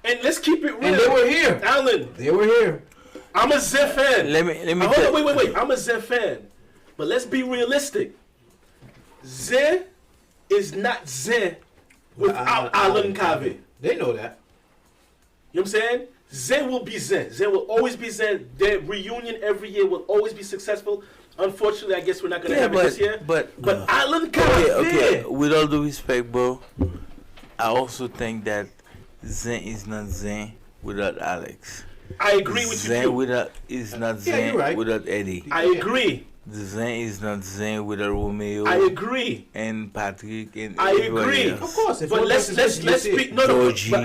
And let's keep it real. and they were here. Alan, They were here. I'm a Zen fan. Let me Hold tell- on, wait. I'm a Zen fan. But let's be realistic. Zen is not Zen without Alan Kave. They know that. You know what I'm saying? Zen will be Zen. Zen will always be Zen. Their reunion every year will always be successful. Unfortunately, I guess we're not going to have it this year. but Alan Kave. okay. With all due respect, bro, I also think that Zen is not Zen without Alex. I agree with Zen you. without is not Yeah, Zen you're right. without Eddie. I agree. Zen is not Zen without Romeo I agree. and Patrick and I everybody agree. else. Of course. If But one let's person's listening, be no, Georgie. but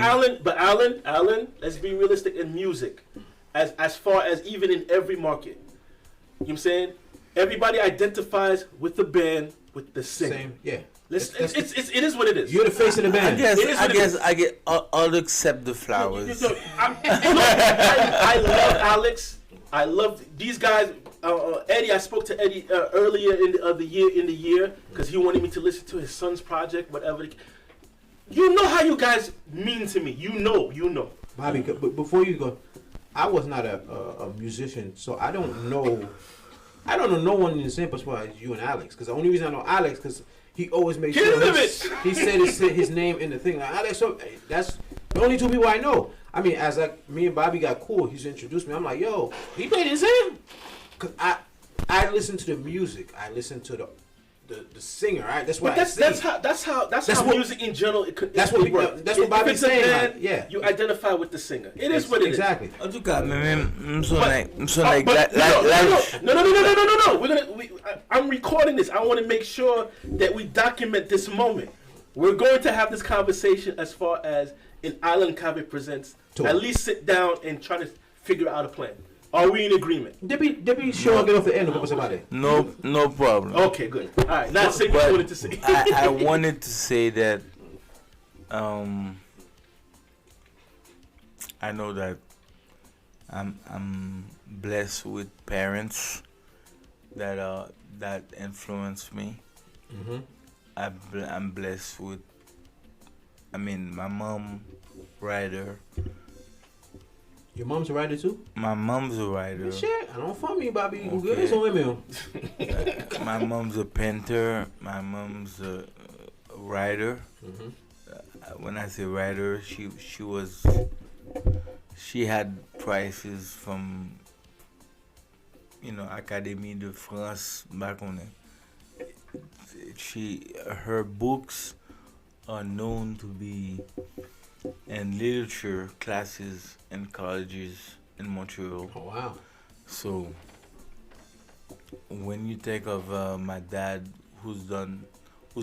Alan, let's be realistic in music, as far as even in every market. You know what I'm saying? Everybody identifies with the band, with the singer. same. Yeah. Let's, That's- it is what it is. You're the face of the I band. guess It is what it is. I get all except the flowers. I love Alex. I love these guys. Eddie, I spoke to Eddie earlier in the year because he wanted me to listen to his son's project, whatever. You know how you guys mean to me. You know. Bobby, but before you go, I was not a musician, so I don't know. I don't know no one in the same spot as you and Alex. Because the only reason I know Alex, because he always makes sure he said his name in the thing. Like, Alex, so that's the only two people I know. I mean, as like me and Bobby got cool, he's introduced me. I'm like, yo, he played his name. Cause I listen to the music. I listen to the singer. Right? That's what But I see. that's how what- music in general. That's what If Bobby's it's a saying. band, Like, yeah, you identify with the singer. It is what it is. exactly. En tout cas, I'm so But- like But no. I'm recording this. I want to make sure that we document this moment. We're going to have this conversation as far as in Island Kave presents. Tour. At least sit down and try to figure out a plan. Are we in agreement? They be sure get off the end of somebody. no problem. Okay, good. All right, now say what you wanted to say. I wanted to say that I know that I'm blessed with parents that influence me, I'm blessed with. I mean, my mom, writer. Your mom's a writer too? My mom's a writer. Shit, I don't find me, Bobby. Okay. Good as women. My mom's a painter. My mom's a writer. Mhm. When I say writer, she had prizes from Académie de France back on it. Her books are known to be in literature classes in colleges in Montreal. Oh wow. So when you think of my dad, who's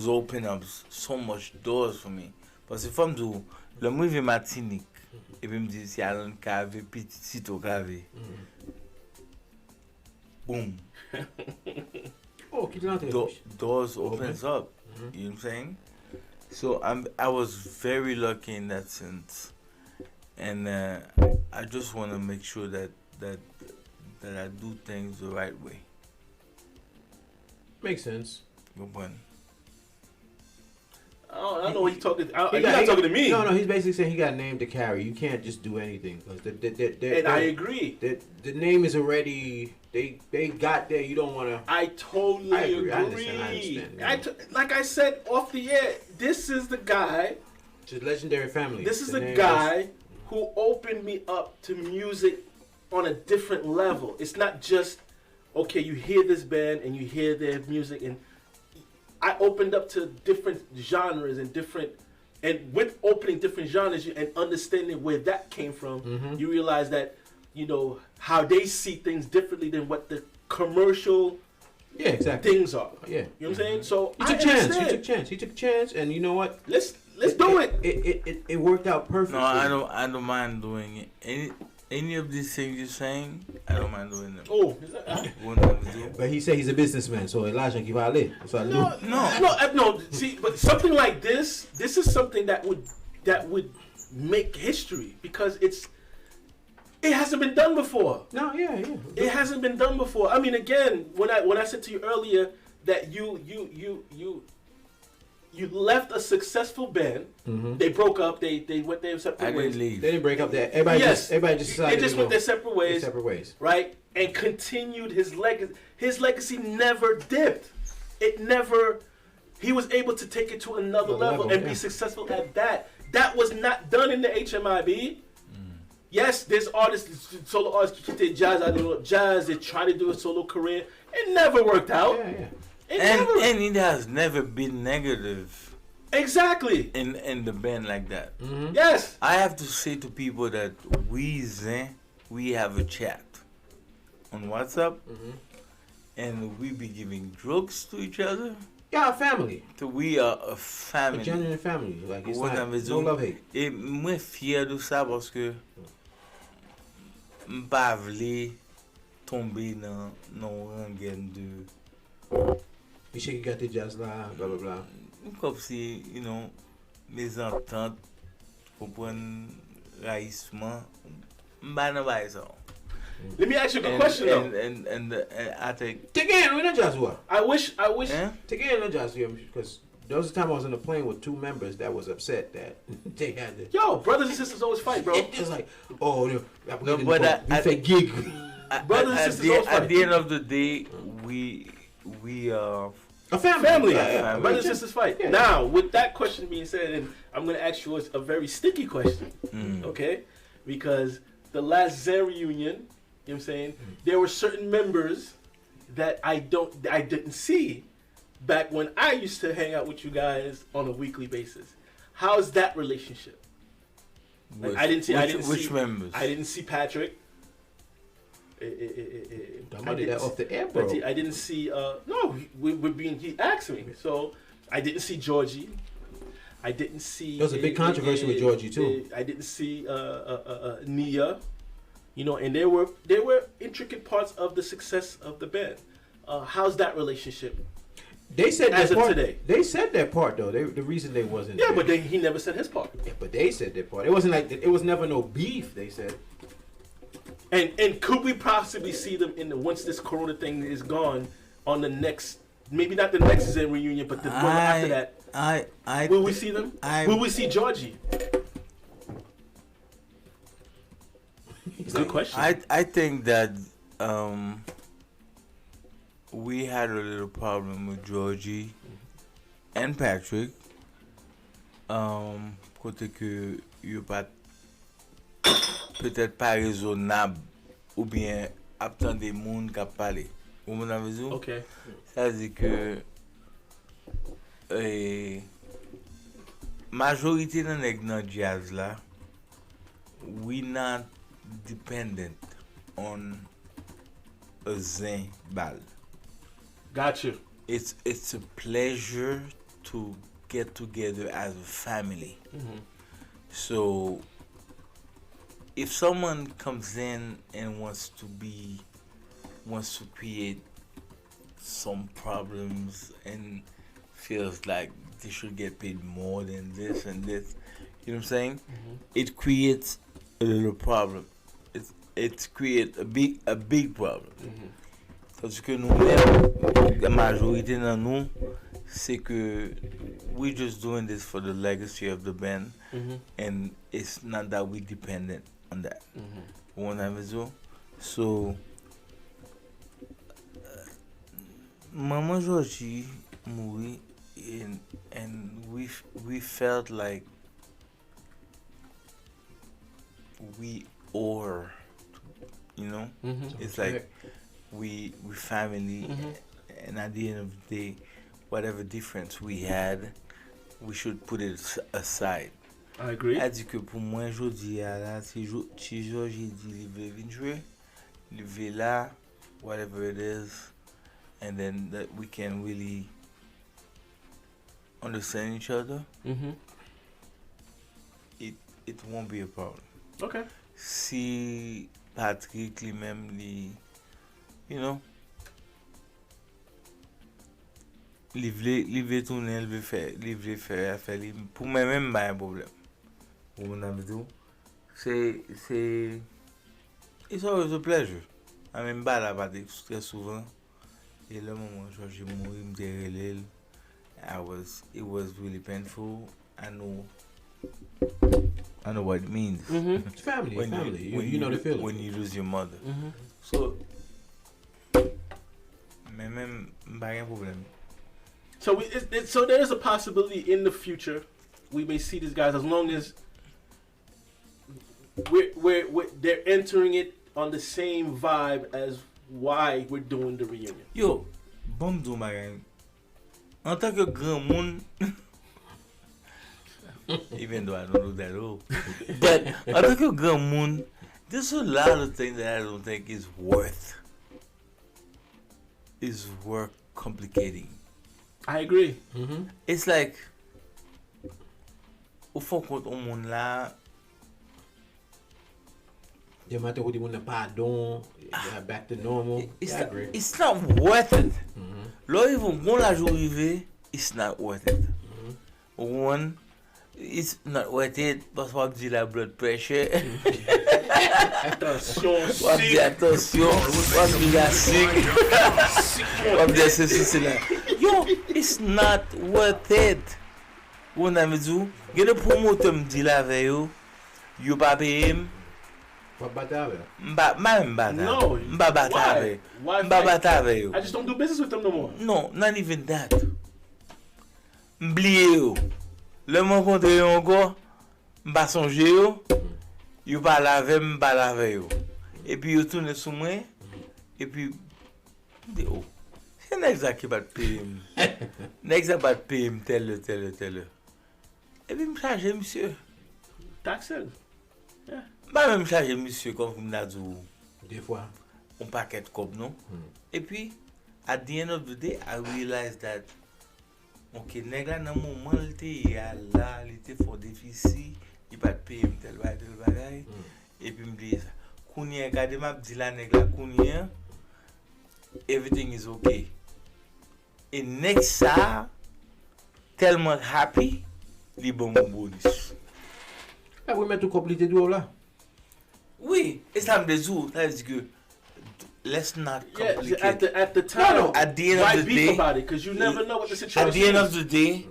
opened up so much doors for me. Parce que femme du le moi vivre Martinique et puis me dit si allons cave petit site au cave. Boom. Oh, keep it out there. Doors opens up. You know what I'm saying? So I was very lucky in that sense, and I just want to make sure that I do things the right way. Makes sense. Good one. I don't know what you're talking. You're He not talking to me. No, he's basically saying he got named to carry. You can't just do anything because And I agree. the name is already they got there. You don't want to. I totally I agree. agree. I understand, yeah. Like I said off the air, this is the guy. It's a legendary family. This is the name guy who opened me up to music on a different level. It's not just okay. You hear this band and you hear their music, and I opened up to different genres and with opening different genres and understanding where that came from, you realize that how they see things differently than what the commercial Yeah, exactly. things are. Yeah. You know what I'm saying? So He I took chance. understand. He took chance, and you know what? Let's do it. It worked out perfectly. No, I don't mind doing it. Any of these things you're saying, I don't mind doing them. Oh, is that, Wouldn't have to do. But he said he's a businessman, so Elijah give out it. That's what I do. no. See, but something like this is something that would make history because it hasn't been done before. No, yeah. It hasn't been done before. I mean, again, when I said to you earlier that you left a successful band, they broke up, they went their separate I ways. didn't leave. They didn't break up that. Everybody just They decided just to went go their separate ways, separate ways. right? And continued his legacy. His legacy never dipped. It never. He was able to take it to another level and be successful at that. That was not done in the HMIB. Yes, there's artists, solo artists qui did jazz. They try to do a solo career. It never worked out. Yeah. And it has never been negative Exactly. in the band like that. Yes. I have to say to people that we have a chat on WhatsApp, and we be giving jokes to each other. Yeah, family. So we are a A family. genuine family. Like it's What not, I'm no doing. love hate. Et moi fier de ça parce que m'pa vle tomber dans rengaine de You shake got the jazz là, blah blah blah. comme si, mes ententes comprendre raïssement m'pa nan ba ça. Let me ask you a good question though. And I think Take in, we not jazz what? I wish. Take in, not jazz because there was a time I was on a plane with two members that was upset that they had to. Yo, brothers and sisters always fight, bro. It's like, oh, No, but we say gig. Brothers and sisters always at fight. the end of the day, we are A family. Family. Yeah. Brothers and sisters fight. Yeah. Now, with that question being said, and I'm going to ask you a very sticky question, okay? Because the last Zen reunion, you know what I'm saying, there were certain members that I didn't see back when I used to hang out with you guys on a weekly basis. How's that relationship? Like, I didn't see which members. I didn't see Patrick. Somebody that off the air, bro. I didn't see. No, we're being. He asked me, so I didn't see Georgie. I didn't see. There was a big controversy with Georgie too. I didn't see Nia. And there were intricate parts of the success of the band. How's that relationship? They said As that of part. today. They said that part though. The reason they wasn't. Yeah, there. but he never said his part. Yeah, but they said that part. It wasn't like it was never no beef. They said. And could we possibly see them once this Corona thing is gone on the next maybe not the next Zen reunion, but the one after that. Will we see them? Will we see Georgie? Good question. I think that we had a little problem with Georgie and Patrick. Côté que yo pas peut-être pas raisonnable ou bien attendre des monde qui parler. Vous m'avez dit? Ok. Ça veut dire que majorité dans nèg nan jazz là, we not dependent on a Zen ball. Got you. It's a pleasure to get together as a family. So if someone comes in and wants to create some problems and feels like they should get paid more than this and this, you know what I'm saying? It creates a little problem. It creates a big problem. Parce que nous-mêmes, la majorité de nous, c'est que we're just doing this for the legacy of the band, and it's not that we dependent on that. So, Mama Georgie movie, and we felt like we owe her, you know. It's like we family, and at the end of the day, whatever difference we had, we should put it aside. I agree. C'est-à-dire que pour moi, je dis là, si Georgie dit il veut venir jouer, il veut là, whatever it is, and then that we can really understand each other, it won't be a problem. Okay. Si Patrick lui-même, you know, il veut tourner, il veut faire affaire, pour moi-même, pas un problème. Vous avez dit, it's always a pleasure. I mean, pas la Patrick très souvent. Et le moment où j'ai mouru, it was really painful. I know what it means. It's family. You know the feeling. When you lose your mother. So, même pas un problème. So so there is a possibility in the future we may see these guys, as long as they're entering it on the same vibe as why we're doing the reunion. Yo, bon do magasin. En tant que grand monde, even though I don't know that all, but en tant que grand monde, there's a lot of things that I don't think is worth complicating. I agree. It's like, au fond, quand on monde là, You matter what you want to pardon, back to normal. it's not worth it. Là, ils vont bon la jour arrivé, it's not worth it. One, it's not worth it parce qu'on dit la blood pressure. Attention, On dit attention, on dit la sick. On dit ceci, c'est là. Yo, it's not worth it. On a dit, il y a des promoteurs me dit la veille, yo pas payé. What about that? No. Why? I just don't do business with them no more. No, not even that. M'blié yo. Le m'en rencontre yo encore, m'pa songe yo. Yo pas laver, m'pa laver yo. Et puis yo tourne sous moi. Et puis dit oh, c'est nèg ça qui va te payer. Nèg ça va te payer tel. Et puis m'charge monsieur. Taxes. Yeah. Pas même charger monsieur comme vous m'avez dit Des fois. un paquet de cop non. Et puis at the end of the day I realized that OK nèg là dans moment il était là, il était fort déficit, il pas payer tel bagage et puis me dit ça. Kounia regardez m'a dit la nèg là kounia everything is okay. Et nèg ça tellement happy, li bon mon bonus. We met to complete the duo là. Oui, et ça me dit, ça veut dire que let's not Yeah, complicate. at the time, No. At the end why of the beef day, about it? Because you never know what the situation at the end is. of the day,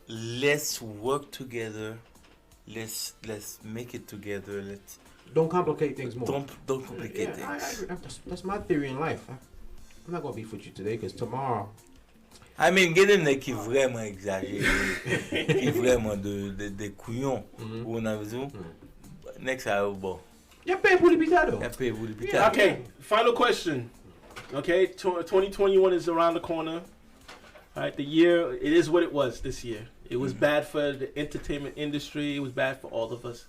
let's work together. Let's make it together. Let's Don't complicate things more. don't complicate Yeah, I things. agree. That's my theory in life. I'm not gonna beef with you today because tomorrow. I mean, get in qui vraiment exagéré, qui vraiment de couillon. On a vu. Next I bon. Yeah, pay pour les pitado. I pay vous le Yeah. Okay, final question. Okay, 2021 is around the corner. All right, the year, it is what it was this year. It was bad for the entertainment industry. It was bad for all of us.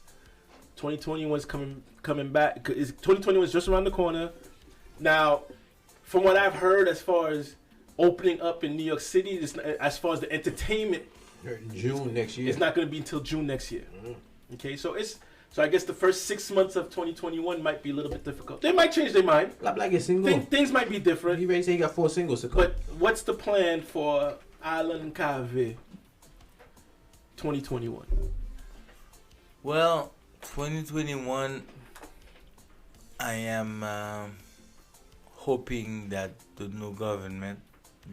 2021 is coming back. 2021 is just around the corner. Now, from what I've heard, as far as opening up in New York City, as far as the entertainment, June next year. it's not going to be until June next year. Okay, so I guess the first 6 months of 2021 might be a little bit difficult. They might change their mind. La Blague is single. Things might be different. He already said he got 4 singles to come. But what's the plan for Alan Kave 2021? Well, 2021, I am hoping that the new government,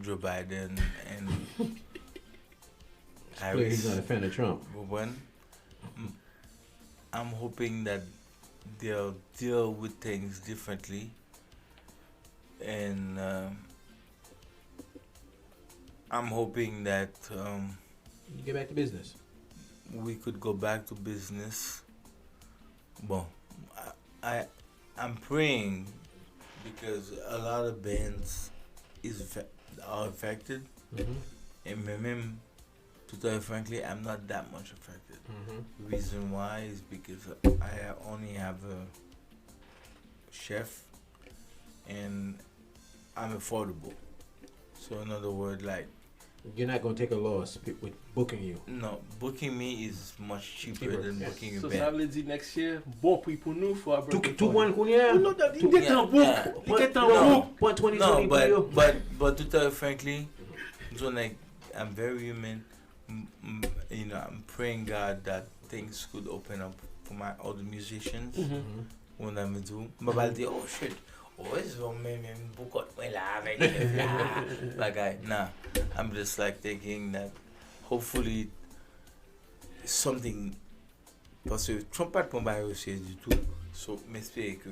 Joe Biden and He's Harris, not a fan of Trump. I'm hoping that they'll deal with things differently, and I'm hoping that You get back to business. we could go back to business. Bon, I'm praying because a lot of bands are affected, and même, to tell you frankly, I'm not that much affected. Reason why is because I only have a chef, and I'm affordable. So in other words, like, You're not gonna take a loss with booking you. no, booking me is much cheaper Cheaper, than yes. booking a So band. ça veut dire next year, bon pour nous for our birthday Two party. one Kunya. Oh, no, that- you get Yeah, on book. yeah. You get on No. book. Point 20 No, for you. but to tell you frankly, so like I'm very human. You know, I'm praying God that things could open up for my other musicians when I'm do. But I'll say, oh shit, oh it's wrong, man, book out my live, like nah. I'm just like thinking that hopefully something. Parce que Trump pas de combat aussi du tout. So m'espère que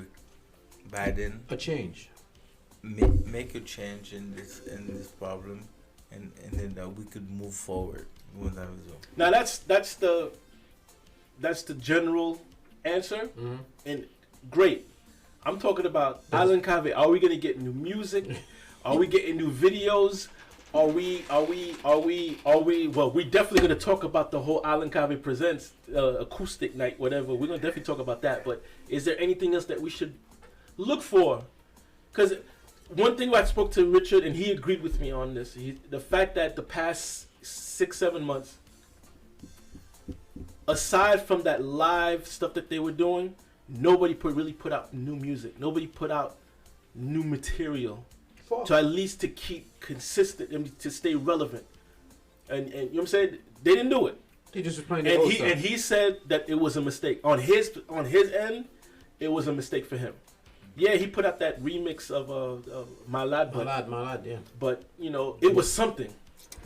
Biden A change. make a change in this problem, and then we could move forward. Now that's the general answer, and great. I'm talking about Alan Kave. Are we gonna get new music? Are we getting new videos? Are we? Well, we definitely gonna talk about the whole Alan Kave Presents acoustic night, whatever. We're gonna definitely talk about that. But is there anything else that we should look for? Because one thing I spoke to Richard, and he agreed with me on this. The fact that the past 6-7 months, aside from that live stuff that they were doing, nobody really put out new music. Nobody put out new material to at least to keep consistent and to stay relevant. And you know what I'm saying? They didn't do it. He just was playing the old stuff. And he said that it was a mistake on his end. It was a mistake for him. Yeah, he put out that remix of Malad, yeah. but you know it was something.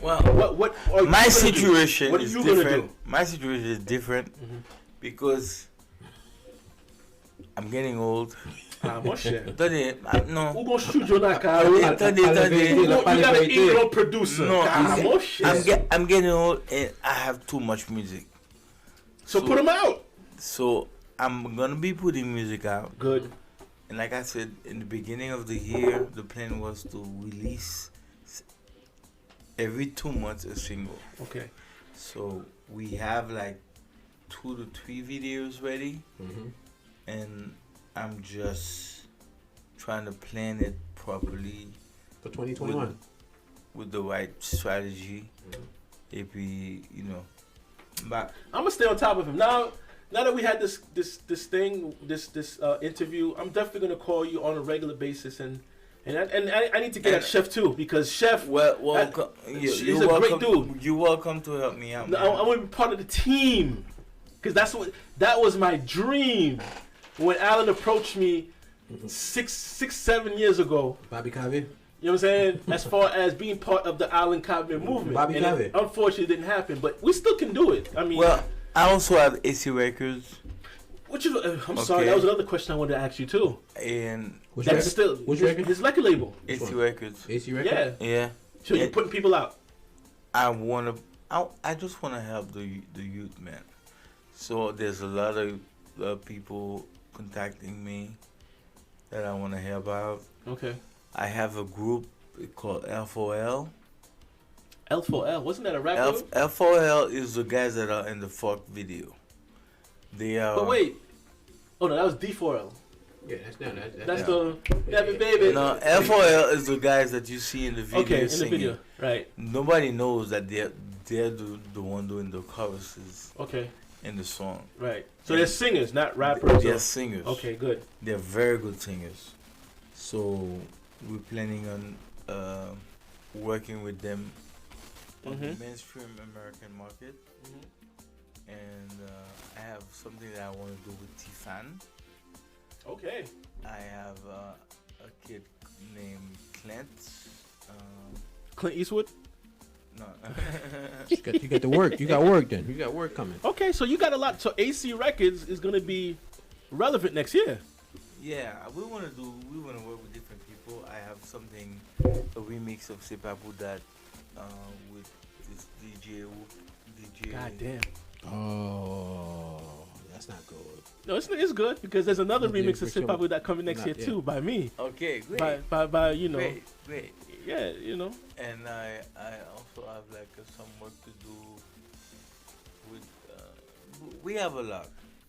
Well, What are my you gonna do? situation What are is you gonna different. do? My situation is different because I'm getting old. Ah, mon cher. Attendez, no. Who gonna shoot you like a Attendez, attendez. You got an England producer. No, Ah, mon cher. I'm getting old and I have too much music. So put them out. So I'm gonna be putting music out. Good. And like I said, in the beginning of the year, the plan was to release every 2 months a single. Okay. So we have like 2 to 3 videos ready, and I'm just trying to plan it properly For 2021. with the right strategy. If we, you know, but I'm gonna stay on top of him now. Now that we had this interview, I'm definitely gonna call you on a regular basis, and I need to get at Chef too, because Chef, he's he's a great dude. You're welcome to help me out. I want to be part of the team, because that was my dream. When Alan approached me six, 7 years ago. Bobby Covey. You know what I'm saying? As far as being part of the Island Covey movement. Bobby and Covey. it unfortunately didn't happen, but we still can do it. I mean, Well, I also have AC Records, which is, I'm sorry, Okay. that was another question I wanted to ask you too. and Which That's record? still Which his, record? his record label. AC one? Records. AC record. Yeah. Yeah. So you're Yeah. putting people out. I just wanna help the youth, man. So there's a lot of people contacting me that I wanna help out. Okay. I have a group called L4L. L4L, wasn't that a rap group? L4L is the guys that are in the Fuck video. They are. But wait. Oh no, that was D4L. Yeah, that's That's Yeah. the Devin Baby. No, L4L is the guys that you see in the video. Okay, in the singing. video. Right. Nobody knows that they're the one doing the choruses Okay. in the song. Right. So they're singers, not rappers. They're or- singers. Okay, good. They're very good singers. So we're planning on working with them on the Mhm. mainstream American market. And I have something that I want to do with T-Fan. Okay. I have a kid named Clint. Clint Eastwood. No. You got the work. You got work then. You got work coming. Okay, so you got a lot. So AC Records is gonna be relevant next year. Yeah, we want to work with different people. I have something, a remix of Sepapu that with this DJ. God damn. Oh, that's not good. No, it's good because there's another Okay, remix of which Sip one? Pop that coming next Not year yet. too by me. Okay, great. By you know. Great. Yeah, you know. And I also have like some work to do with. We have a lot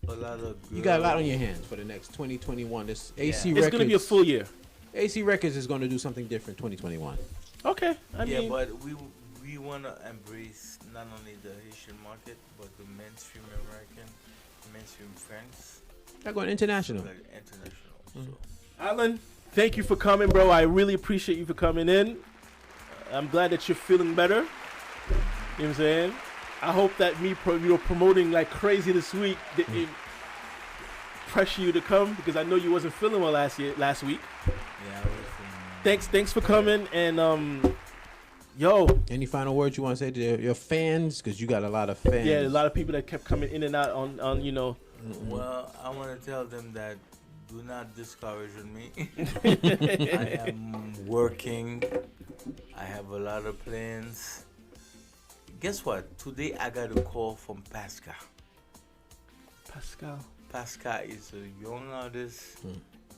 of. You got a lot on girls. your hands for the next 2021. This AC Yeah. Records. It's gonna be a full year. AC Records is going to do something different 2021. Okay. I Yeah, mean, but we want to embrace not only the Haitian market but the mainstream American, mainstream French, They're going international. like international. Mhm. So. Alan, thank you for coming, bro. I really appreciate you for coming in. I'm glad that you're feeling better. You know what I'm saying? I hope that you're promoting like crazy this week didn't pressure you to come because I know you wasn't feeling well last week. Yeah, I was Thanks for coming and yo, Any final words you want to say to your fans? Because you got a lot of fans. yeah, a lot of people that kept coming in and out on you know. Well, I want to tell them that do not discourage me. I am working. I have a lot of plans. Guess what? Today I got a call from Pascal. Pascal. Pascal is a young artist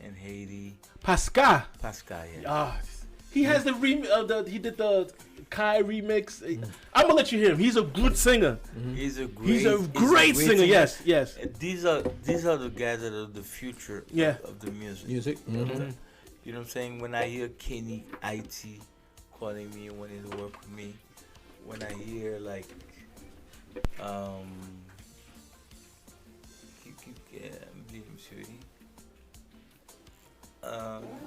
in Haiti. Pascal. Pascal, yeah. Ah, he has the he did the Kai remix. I'm gonna let you hear him. He's a good singer. He's a great, He's a great singer. Yes. And these are the guys that are the future Yeah. of the music. Music. Mhm. You know what I'm saying? When I hear Kenny IT calling me, wanting to work with me, when I hear like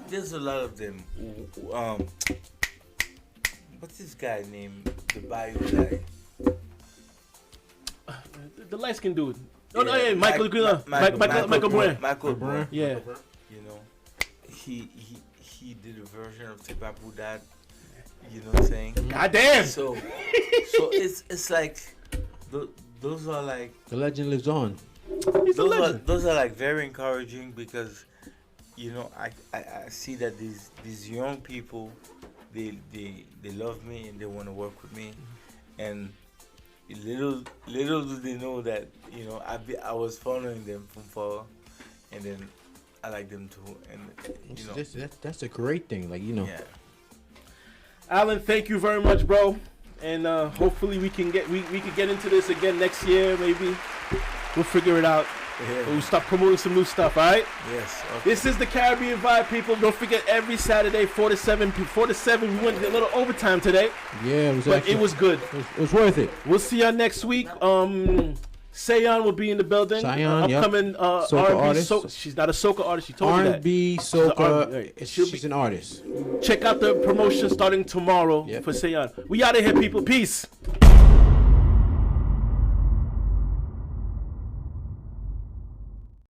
there's a lot of them. What's this guy named? The bio guy. The light skinned dude. Oh no, Yeah, yeah, Michael Bryan. Michael Bryan. Yeah. You know, he did a version of Sepapu that. You know what I'm saying? God damn. So it's like those are like The legend lives on. He's a legend. those are like very encouraging because you know I see that these young people they love me and they want to work with me and little do they know that you know I was following them from far and then I like them too and you know That's a great thing. Like, you know. yeah. Alan, thank you very much, bro. And hopefully we can get into this again next year. Maybe we'll figure it out. We'll start promoting some new stuff. All right. Yes. Okay. This is the Caribbean Vibe, people. Don't forget every Saturday, 4 to 7. 4 to 7. We went a little overtime today, Yeah, it was but actually, it was good. it was worth it. We'll see y'all next week. Sayon will be in the building. Sayon, yep. Upcoming Soca R&B. artist. She's not a soca artist. She told you that. R&B, She's an soca. R&B. She'll She's be- an artist. Check out the promotion starting tomorrow Yep. for Sayon. We out of here, people. Peace.